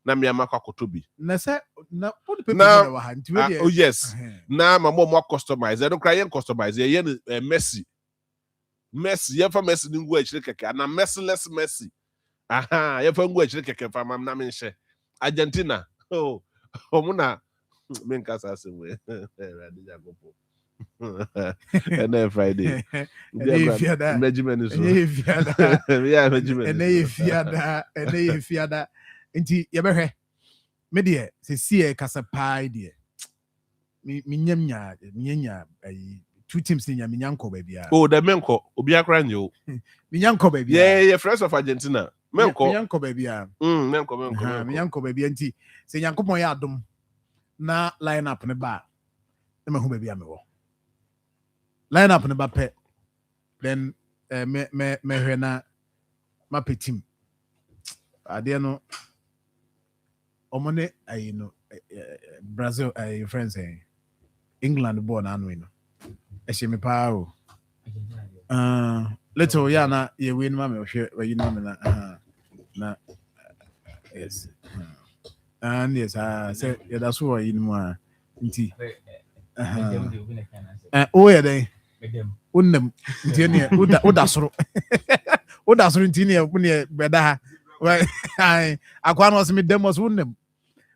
Na me amaka koto bi. Na say na what the people na wa nti we oh yes. Na my mom more customize. I don't cry customize. Ye Messi. Ye fa Messi ni ngwa chire keke. Na merciless Messi. Aha, ye fa ngwa chire keke fa mam na me nhye. Argentina. Oh, omuna me nka sa se we. And then Friday. Measurement is fiada. Inti yebehwe. Me de se sie kasa pai de. Me nyanya two teams in Yaminyanko baby. Oh, the Menko, Ubia Cranyo. Minyanko baby. Yeah, friends of Argentina. Minyanko baby. Menko baby. Anti, say Yanko Moyadum. Na line up in the bar. The man who baby am. Line up in the bar pet. Then me hena my pet team. I dare no. Omone, I know Brazil, friends, England born and win. Me pao. Little yana, you win, mammy, where you know na yes. And yes, I said, yeah, that's why in my tea. Oh, yeah, they wouldn't them. Udasro. Udasro in Tinia, Beda. Well, I was me demos, wouldn't them.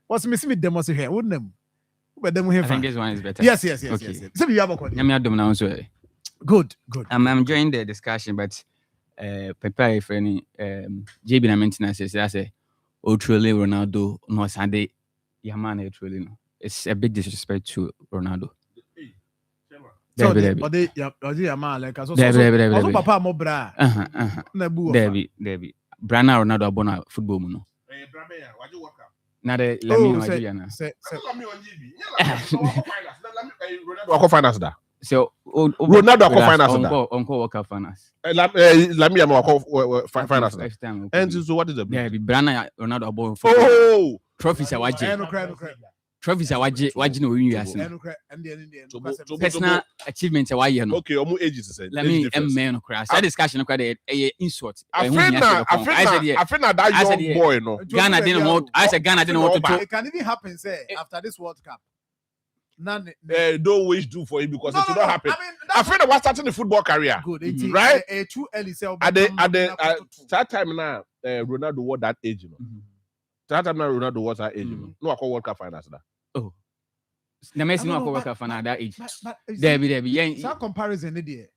What's missing with demos here, wouldn't them? But then we have. I think this one is better. Yes. Okay. So you have a question. Good. I'm enjoying the discussion, but prepare for any JB na maintenance. I say, truly Ronaldo no Sunday. Yamane truly no. It's a big disrespect to Ronaldo. So they Yamal like also Papa Mobra. Debbie. Brana Ronaldo abona football no. Now the let me know Adriana. Ronaldo finance that. So Ronaldo finance that. Uncle work out finance. Let me finance that. And so what is the Debbie Brana Ronaldo abona oh trophies are trophies are waji no win yes. Personal achievements are why you know. Okay, omu ages say. Let me no crash. That discussion no credit a insult. I feel that young boy no. Ghana didn't want I said Ghana didn't want to. It can even happen say after this World Cup. None don't wish do for him because it will not happen. I feel that was starting the football career. Good, right? Too early say at that time now Ronaldo was that age, you know. That time now Ronaldo was that age, you know. No, I call World Cup finals that. Oh, the Messi no work out for that age. Debbie, that comparison there.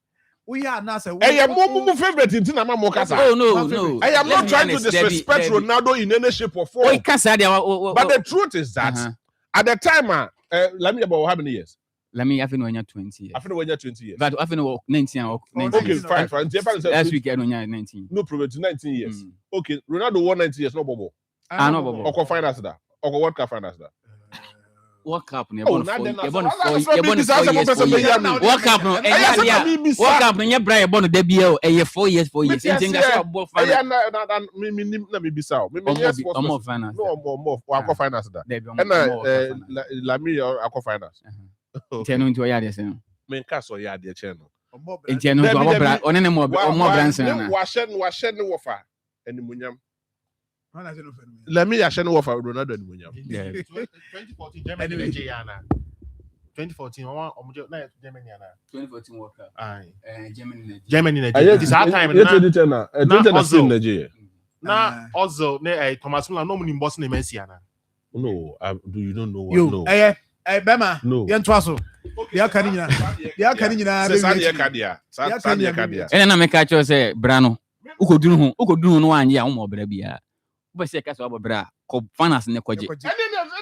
We are now say. I am more favorite in Tina Mokasa. Oh no. I am not trying to disrespect Ronaldo in any shape or form. But the truth is that at the time, let me about how many years? Let me have when you're 20 years. I feel when you're 20 years. But I feel 19 or 19. Okay, fine. Last week when you're 19. No problem. 19 years. Okay, Ronaldo won 19 years. No bubble. No bubble. Or finance that. Or World Cup finance that. World Cup no World Cup no World Cup no you bra you born debut e 4 years ntinga so abo finance na me bisa me yes more finance no more akọ finance da na la me akọ finance nteno nti o ya de sen me nka so ya de che no nteno nti abo bra onene mo brands na wa hye ne wofa animunyam. Let me actually offer Ronaldo and Munyam. 2014 Germany Jana. 2014 2014 World Cup. Germany Nigeria. This our time na. Nigeria. Na also Thomas Muller no mun boss na Messi ana. No, do you don't know what? No. Bema. Yen twaso. Ya kaninyina. Ena na me ka cho say Brano. Ukodunu no anye a wo mo bra bia. Say case about bra ko finance ne kwaje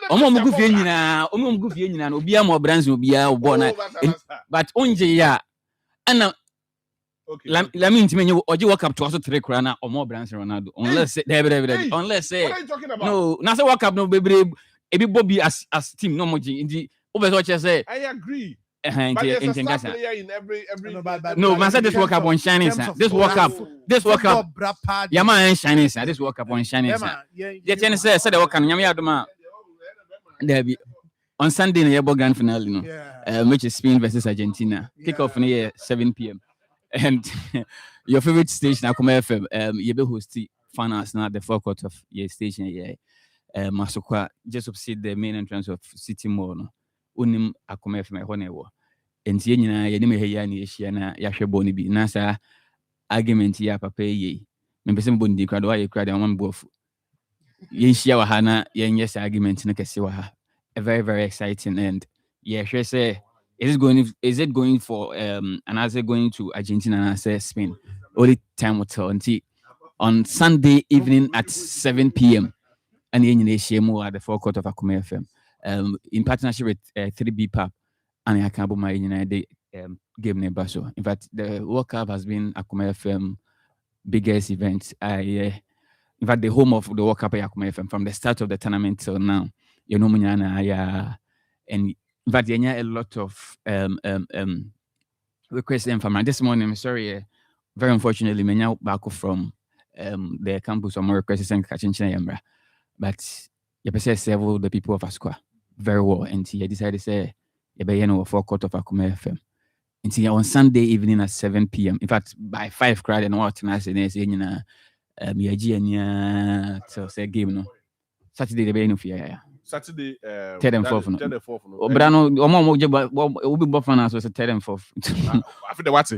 omo mugu fie nyina na obia mo brands obia obo na but onje ya ana la me ntime nye oje world cup to so 3 kra na omo brands Ronaldo unless say unless say no na say world cup no bebre ebi bobby as team no moji ndi obeso che say I agree. But there's a star player in every no, man said this World Cup on shining, sir. This World Cup, yeah, man, shining, sir. This World Cup on shining, sir. Yeah, Jenny said the World Cup, Yami there be on Sunday in the grand finale, you know, which is Spain versus Argentina. Kick off near 7 p.m. And your favorite station, Akoma FM, you be hosting finals now at the forecourt of your station, Masokwa, just opposite the main entrance of City Mall. Unim Akoma FM honewo enti ye nyina ye nim he ya na ehia na ya hwebo ni bi na sa argument ya papa ye me pese mbo ndi kwado wa ye kwado wa mbofu ye hia wa ha na ye nye sa argument na kese wa ha a very very exciting and ye hwe say Is it going for and as it going to Argentina and I say Spain? Only time will tell. Until on Sunday evening at 7 p.m. and in at the forecourt of Akoma FM. In partnership with 3B Pub and I can't my United game neighbor. So in fact the World Cup has been Akoma FM biggest event. In fact the home of the World Cup Akoma FM from the start of the tournament till now. You know and in fact, you a lot of requests from this morning. I'm sorry, very unfortunately, me now back from the campus. More requests and catching China, but you say several the people of Asqua very well, and he decided to say you be a forecourt of Akoma FM. And on Sunday evening at 7 p.m. In fact, by 5 crowd and what I say, to say game no Saturday the be no fear. Saturday, 3rd and 4th. No. 3rd and 4th. No. But I know will be buff so 3rd and 4th. I feel the what?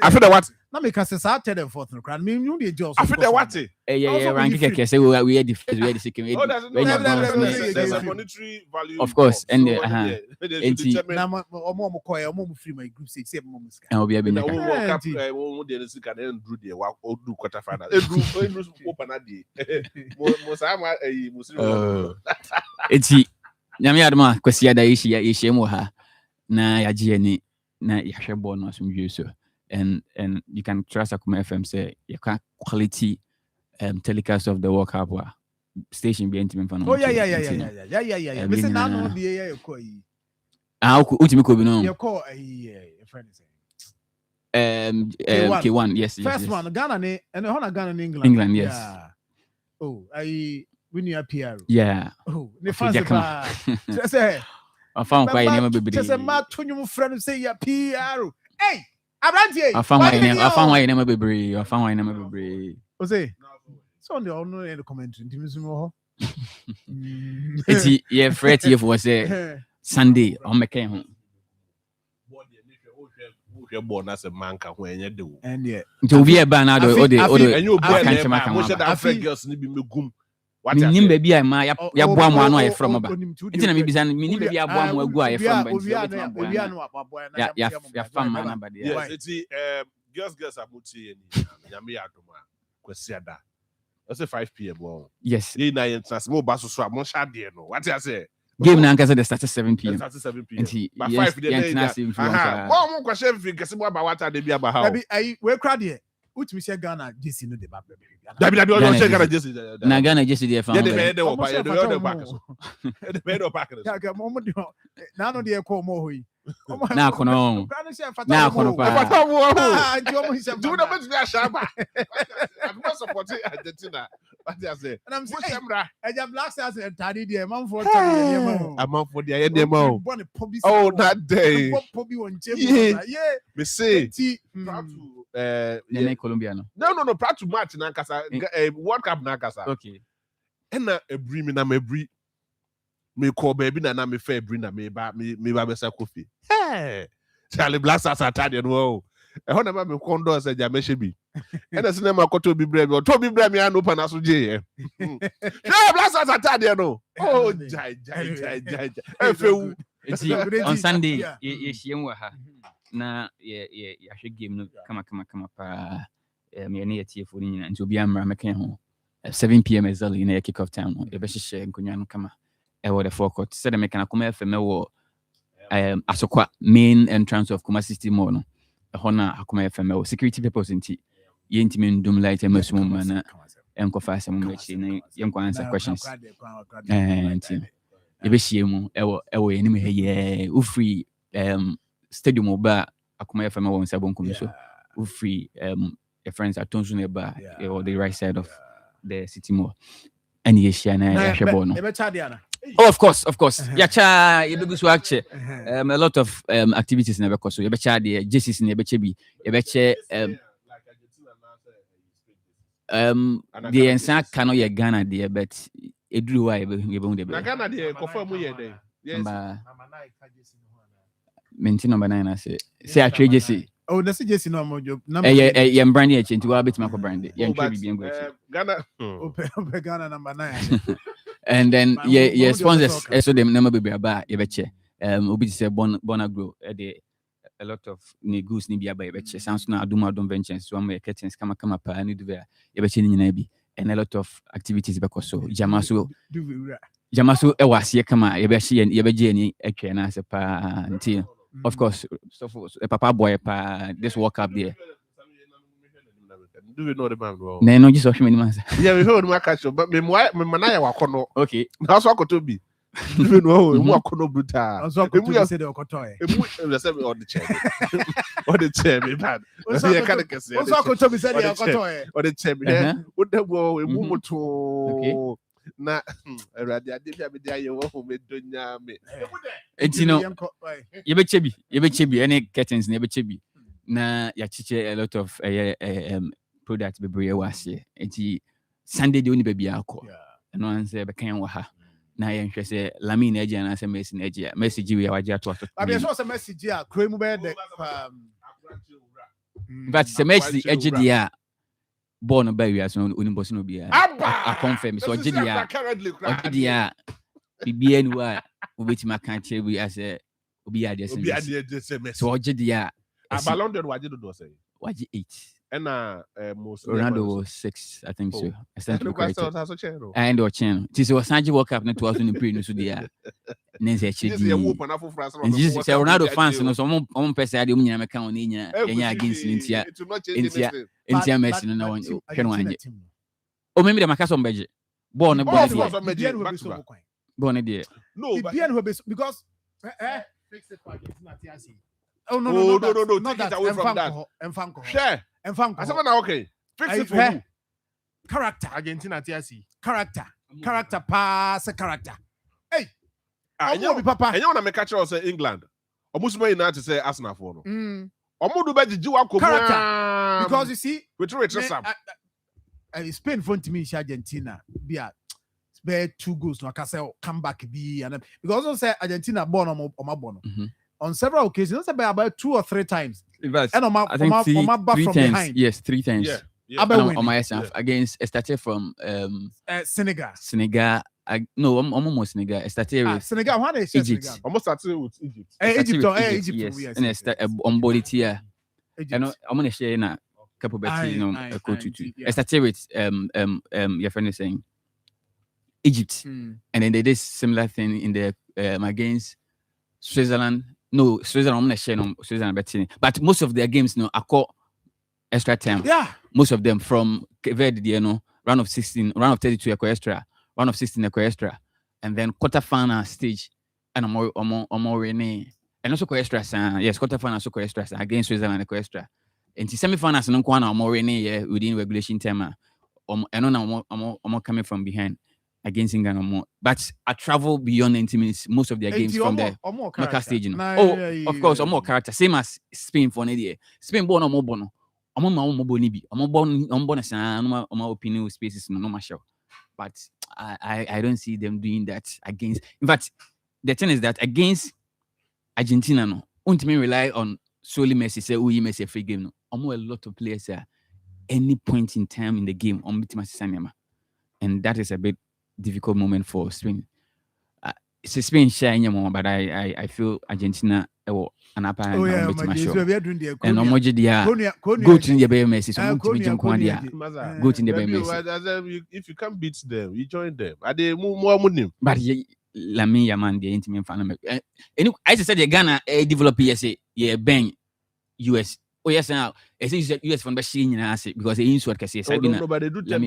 I feel the what? Na me can say 3rd and 4th no crowd. Me you dey just. I feel the what? Yeah, rank keke say we are the first, we are the second. There's a monetary value. Of course, and na omo koy omo free my group say omo muska. And we be na World Cup omo dey sika na ndru dey wa odu quarter final. Endru open na dey. Mo sa ma muslim. Eti nyame adoma kwasi ada yi mo ha na ya je ni na ya hwe ball no asumdwe so. And you can trust Akoma FM say you can quality telecast of the World Cup station be intimate fan. Oh yeah. Me say na no dey you call yi. Ultimate ko bi no. You call friend say. K1 yes. First one Ghana ne and how Ghana in England. England yes. Yeah. Oh, we new PR. Yeah. Oh, ne fancy ba. Say I found quite name be. Say ma tunyu friend say ya PR. Hey! Abrantie. I found why name be. I found why name be. O say. So on the commentary ntimi ho. Eti yeah fret here for say Sunday on make home. We born as a man can when you do. And yeah. To be a banner or the and you boy mo say that African girls ni bi megum. Minim baby I ma ya boa mo ano from aba. Enti na me bisa minim baby aboa mo agu aye from ba. Ya fam man aba there. Yes, eti girls abuti ni nyame adoma kwasi ada. That's 5 p.m. Yes. They na interest mo ba so mo sha there no. What I say? Game na nkasa the start 7 p.m. Started 7 p.m. But 5 day. Mo question fi kese mo aba wata de bi aba ha. We crowd here. Utimi share Ghana JC no de ba baby. Dabi o share Ghana JC. Na Ghana JC dey fan. Yeah, the back so. The bed of back. Yeah, mo na no dey call mo hoyi. Na kono. Na kono pa. Do not bet me ashaba. I'm not supporting Argentina. What I say? And I'm saying, Eja Black Stars and Taddy there, man for a month for the demo. Oh, that day. Yeah. Me say. Colombiano. No. Proud to match Nankasa. World Cup Nankasa. Okay. And a bri me na me bri. Me call baby na me fair bri na me ba besa coffee. Hey. Charlie Black Stars at Taddy and wow. I want to be condors and Jameshabi. And the cinema got to be brave or Toby Bremy and open as J. Blast us at Tadiano. Oh, Jai. On Sunday, you na ya game no kama pa me na yetie for ni and to be amra meka ho 7 p.m. exactly in a kick off time no e be hye nkonwa no kama e wo the forecourt said the meka na Akoma FM wo Asokwa main entrance of Kumasi City Mall no hona Akoma FM wo security purpose nti yentimi ndum light e masum na enkofa asem mo echi na yenko answer questions nti e be hye mu e wo enim he ye wo free stadium oba Akoma FM wo nsabo nkom so wo free your friends at Tonsu neba or the right side of the city mall and ye share na ya hwebo no oh of course ya cha ye be so ache a lot of activities na be koso ye be cha de Jesus na ye be che bi ye be che the ensa cano ye Ghana there but eduru wa ye be hu de be na Ghana there confirm ye dey yes menti number 9 say a trade JC. Oh, that's JC no more job. Yeah, brand here change to a bit more brand. Yeah, Ghana. Ghana number 9. And then sponsors so them number be about you betche. obi say Bonagro a lot of negus ni bia ba yebeche sounds na adum ventures so am curtains kama pa ni do yebeche ni nyina bi and a lot of activities because so jamaso e wase kama yebeje ni etwe na se pa nti of course so papa boy pa this walk up there do we know the man well no just show me man yeah we heard my catch but me manaya wakono okay na so akoto bi do we know mu akono brutal so akoto say the akoto e we say on the chair me bad yeah kind of say so akoto bi say the akoto e on the chair me wo da go emu moto na erade ade bia me dia ye wo me donya me etino yebeche bi any curtains na yebeche bi na ya chiche a lot of product bebre wase enti Sunday de oni ba bia akọ no anse be kan wa ha na ye nhwe se Lamine agya na se Messi na agya Messi ji we waje ato abi so se Messi ji a kremu be de but se Messi agya dia born ba wi aso oni boss no bia a confirm so agya dia bibia ni wa obetima kan che bi ase obi ade se Messi so agya dia Ballon d'Or waje do say waje 8 and most Ronaldo was 6 I think so and or channel this was Sanji World Cup na 2003 no so dia nenze chidi and say Ronaldo fans no so on pesa ade nyina meka on nyina enya against India Messi no na won hwe no anje o me dem akaso mbeje ball no ball dia no because fix it for Argentina TRC. Oh no, not that away from that. Share. I said now okay. Fix it for you. Character. Argentina TRC. Character pass character. Hey. And you papa. And you want to make catch us England. Almost may not to say Arsenal for no. Omudu beji jiwa ko because you see with Sam. Spain front to me Argentina. Be 2 goals no akase come back be and because also say Argentina born on my born. On several occasions, about 2 or 3 times. And I think 3 times. Behind. Yes, 3 times. Yeah. On my staff against it started from Senegal. No, almost Senegal. It started with Senegal. What is Egypt? Senegal? Almost started with Egypt. Egypt. Yes. And it started on body here. And I'm gonna share in a couple of a quote to. It started with your friend is saying Egypt, and then they did similar thing in the against Switzerland. No, Switzerland, I'm not sure Switzerland betting. But most of their games, are called extra time. Yeah. Most of them from Verde, round of 16, round of 32 extra, round of 16 extra, and then quarterfinal stage, and I'm more Rene. And also extra, yes, quarterfinal so extra against Switzerland extra. And the semifinals no kwana more Rene within regulation time. And I'm coming from behind against England. But I travel beyond 90 minutes most of their games from the knockout stage. Of course, more character. Same as Spain for an idea. Spain born or more bono. I'm on bonibi. I'm bonus and my opinion spaces no marshal. But I don't see them doing that against. In fact, the thing is that against Argentina, no, won't me rely on solely Messi. Say, oh, you Messi a free game. No, a lot of players any point in time in the game on Mitima, and that is a bit difficult moment for Spain. It's Spain sharing more, but I feel Argentina an upper and Omoji dia go to the Messi. So go to the Messi. If you can't beat them, you join them. Are they more money? But Lamine Yaman, the intimate fan. And I said Ghana develop yeah bang US. Oh yes, now I say US from the because they insert kasi. No, but they do tell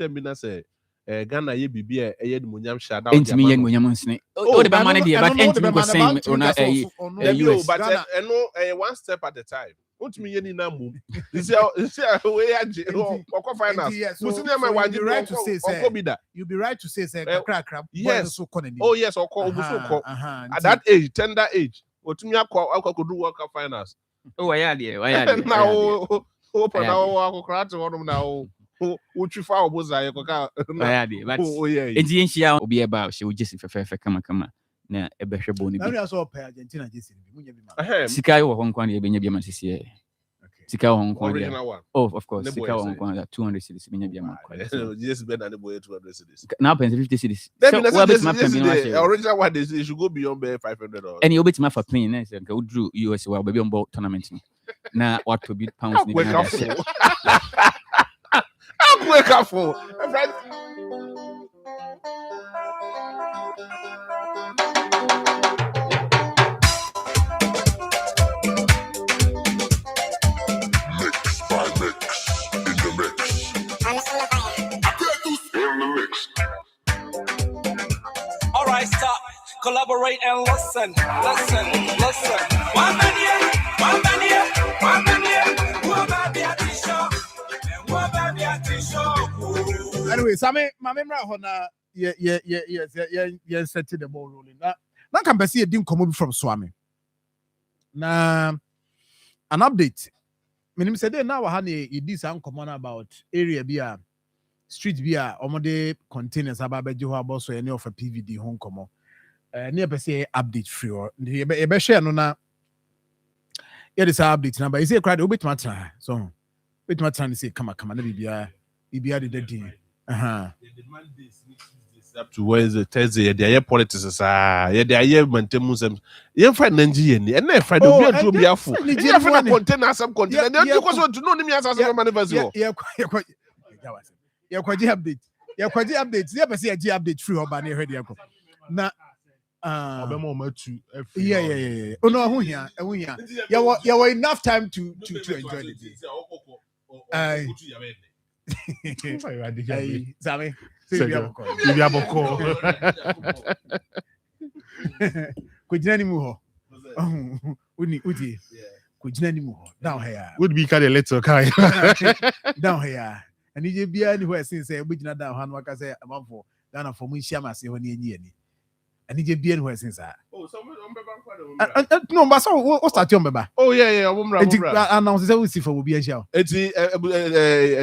me say. Ghana ye bibia eye de munyam shada entimi ye munyam nsne o de ba man dey but entimi go same US but one step at a time ontimi ye ni na mum this we age okwa finals musini ma waje right to say you be right to say krakra yes oh yes okwa obuso ko at that age tender age otumi akwa do World Cup finals oh ya dey na o pa na o akwa to honum na o uchifa oboza yekoka but enti enhia obi eba she ujesi fefe kama na ebehwe boni bi na so pe Argentina jesi bi munya bi ma sika yo ho nkwan ye benya bi ma sisi Sika Hong Kong. Original one. Oh, of course. Ne Sika boy Hong Kong. 200 cities. Just better than the boy 200 cities. Now, 50 cities. The original one they should go beyond $500. And you bet my for playing. I said, go drew US well, baby on board tournament. Now, what to beat pounds? Wake up wake up for. All right, stop. Collaborate and listen. One man here. Anyway, Sammy, my memory on yeah, setting the ball rolling. Now can be see a dim come from Swami. Now, an update. Meaning say now honey, this uncommon about area beer, street beer, omode containers about Bejo about so any of a PVD home come. Near per se update free or the share no na. Yeah, this update number. You say crowd a bit matter. So bit matter to say come on, be the dead. Up to Wednesday, Thursday, the politics is the year maintenance. You find Nigeria and then Friday will be a be full. You find a container, some container. You want to know me as a manifesto. Yeah, quite update. Yeah, quite updates. Yeah, but see a G update free or banner ready. Now, yeah. Oh no, here. You were enough time to enjoy the day. Sammy. Kujinani muho. Uti. Kujinani muho. Down here. Would be kind of little kind. Down here. And you be anywhere since a bit down Hanwaka say a month for Ghana for Munshama say when you and you be anywhere since that. Oh, someone no, but so what's that, Yomba? Oh, yeah, I announce that we see for will be a show. It's a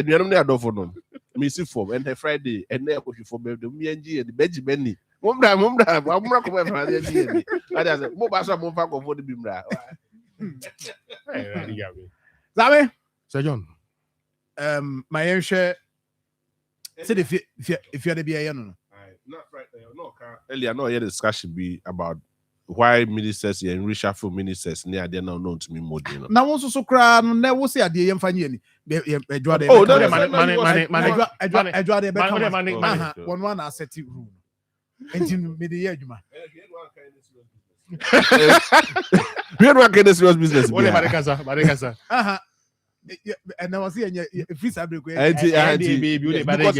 new for them. Missy form and Friday and there for the MG and the Benjamin. Mumbra, come over. I said, Mobasa Mofa for the Bimra. Zame, Sir John. My share said if you're the BIA, not right there. No, earlier, no, discussion be about why ministers and reshuffle ministers near they're now known to me more. Now, also so cry, never say at the young Fanny. Oh, money. One asset room. Engine media. We are not getting serious business. Marikasa. And I was here, if it's a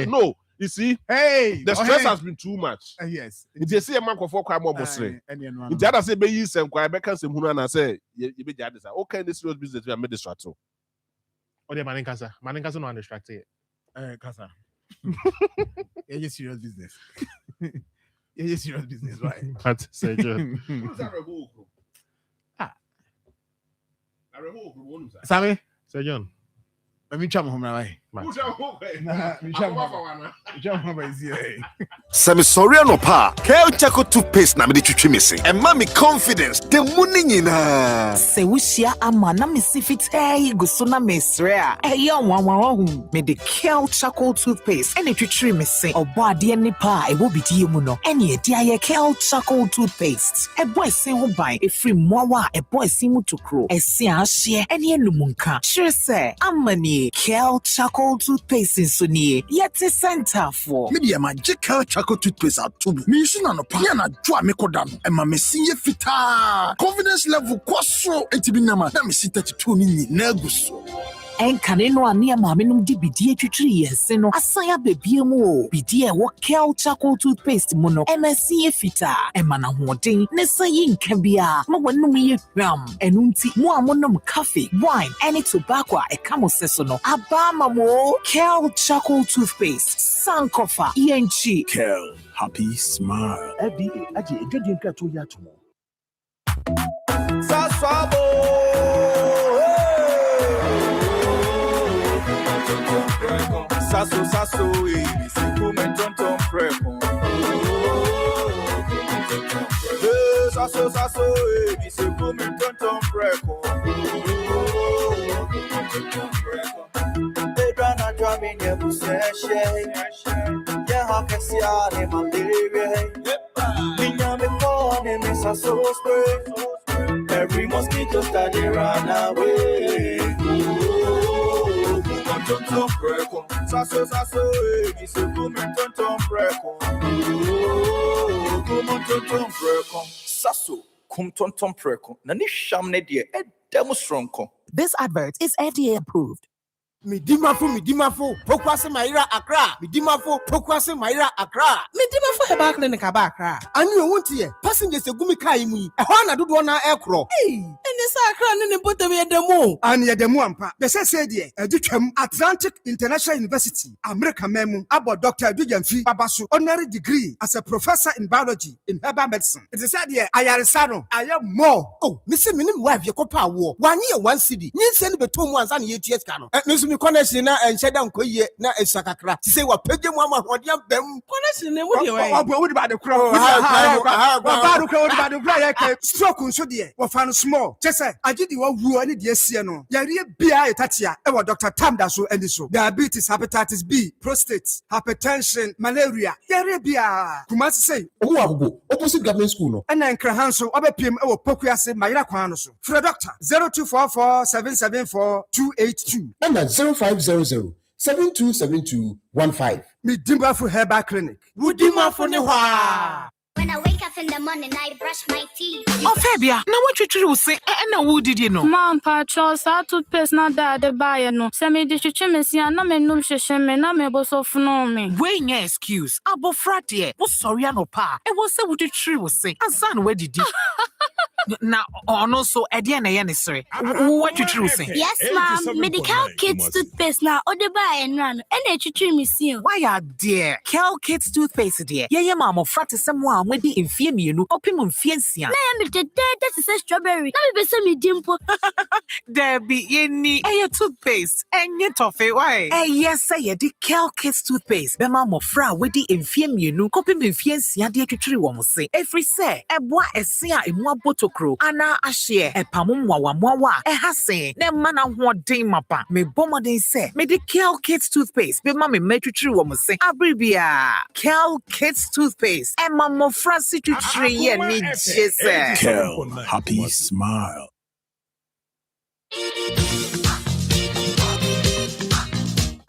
no. You see, the stress has been too much. Yes. If you see a man for crime or mostly, if the other say be you some quite back some who and say you be just okay, this serious business we are made distracted. Oh, the Maninkasa no undistracted. Kasa. Yeah, serious business. Yeah, serious business, right? But say John. Sammy, Sir John. Let me jump home now. Semi sorry no pa. Kel Chaco toothpaste na me de twitwi missing. And mommy confidence. The money nyina. Se wushia ama na me si fit go so na me sre a. Eyo wanwan me de Kel Chaco toothpaste. Ene twitwi missing. Obo ade ni pa e wo bidie mu no. Ene e dia Kel Chaco toothpaste. E boy sin ho ban e free mowa e boy sin mu to kro. E si ahye ene enumunka. Sure say amani Kel Chaco toothpaste in Sunni. Yet a center for media magic Kel Chaco toothpaste out to me. Me na no pa na dwa me kodam. E ma me sinye fita. Confidence level kwaso etibinama na me si 32 ni na guso. Enkane no ane maame no di bidie twitwiri yense no asaya bebie mu o bidie wo Kel Chaco toothpaste mu no MSC efita emana hoden ne sayi nka bia ma wonum ye hwam enunti mu amonom coffee wine any tobacco e kamo seso no abama mo Kel Chaco toothpaste sankofa enchi Kel happy smile FDA aje edwodin ka to ya to mo Saswabo Sasso, c'est comme un tonton frère. Sasso, c'est comme un tonton frère. a possession. Yeah, how can see all the malaria? Minya me call them is a so spray. Every mosquito start to run away. Oh, tum preko. Saso, it's a woman tum preko. Oh, tum preko. Saso, tum preko. Nani shamne die, demonstranko. This advert is FDA approved. Midimafo, Pokwase Maira Accra, Midimafo, Pokwase Maira Accra. Midimafo Heba Clinic Abakra. And you won't hear passengers a gumi kaimui, a hana do one aircraw. Hey, and the Sakra and the bottom of the moon. And yet the Muampa, the said, a Duchem Atlantic International University, America Memu, about Dr. Dujanfi Babasu, honorary degree as a professor in biology in herbal medicine. It is said here, I am more. Oh, Missy Minim wife, your copa war, 1 year, 1 city. You send me 2 months and 8 years cano. Me connection na and down koye na esakakra ti say wa pege mu ama hodiam bam connection ne wo de why wo de ba de kro wa ba do kro wo de ba do kro ya ka stroke nso de wo fa no small chese agidi wa wu ani de asie no yare bia etatia e wo Dr. Tamda so andi so diabetes, hepatitis B, prostate, hypertension, malaria yare bia kuma say owo agogo opposite government school no na nkra so obepiem e wo pokuase mayira kwan no so free doctor 0244 774 282 and 0500 727215. Midimafo Herbal Clinic. Wudimafo ne hwa. When I wake up in the morning, I brush my teeth. Oh, Fabia, now what you say? And who did you know? Mom, Patros, I toothpaste not that the buyer no. Send me the chimney, and no man no shame, and I'm able to know me. Wait, your excuse. Abo fratie. Was sorry, no pa. It was so what you true say. And son, where did you? Now, no, so at the end, I answer. What you true say? Yes, ma'am. Medical Kids toothpaste now, or the buy and run, and they treat me soon. Why are dear? Cal Kids toothpaste, dear. Yeah, mamma, frat is someone with the infame you, opimum fiancia. I am the dead, that is a strawberry. Now be some dimple. There be any a toothpaste, and yet toffee. Why? Yes, say the Cal Kids toothpaste. The mamma fra with the infame you, opimum fiancia, dear to tree woman say. Every say, a boy a sea in one bottle. Ana ashare e pamumwa e hase ne mana hoden mapa me bomodin se me de Kel Kids toothpaste be ma me metwitri wo mo se abribia Kel Kids toothpaste e ma mo frasi twitri ye ni jese Kel happy smile.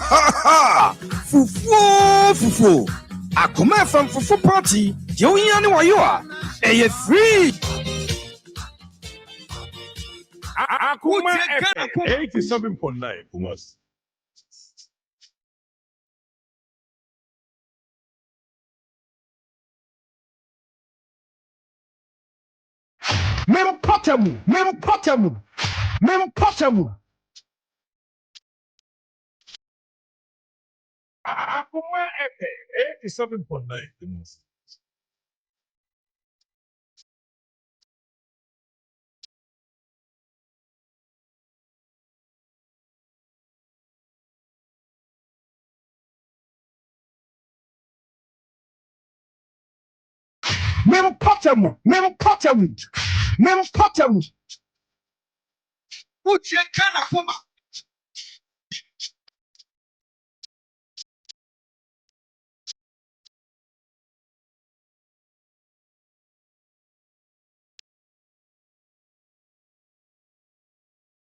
Ha! Fufu! Akoma from Fufu party. You yani wa you are. E free. Akoma FM 87.9 Kumasi. Mem potamu. Akoma FM 87.9 Kumasi. Mem potamu. Uche kana kuma.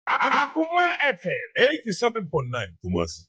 Akoma FM 87.9 Kumasi.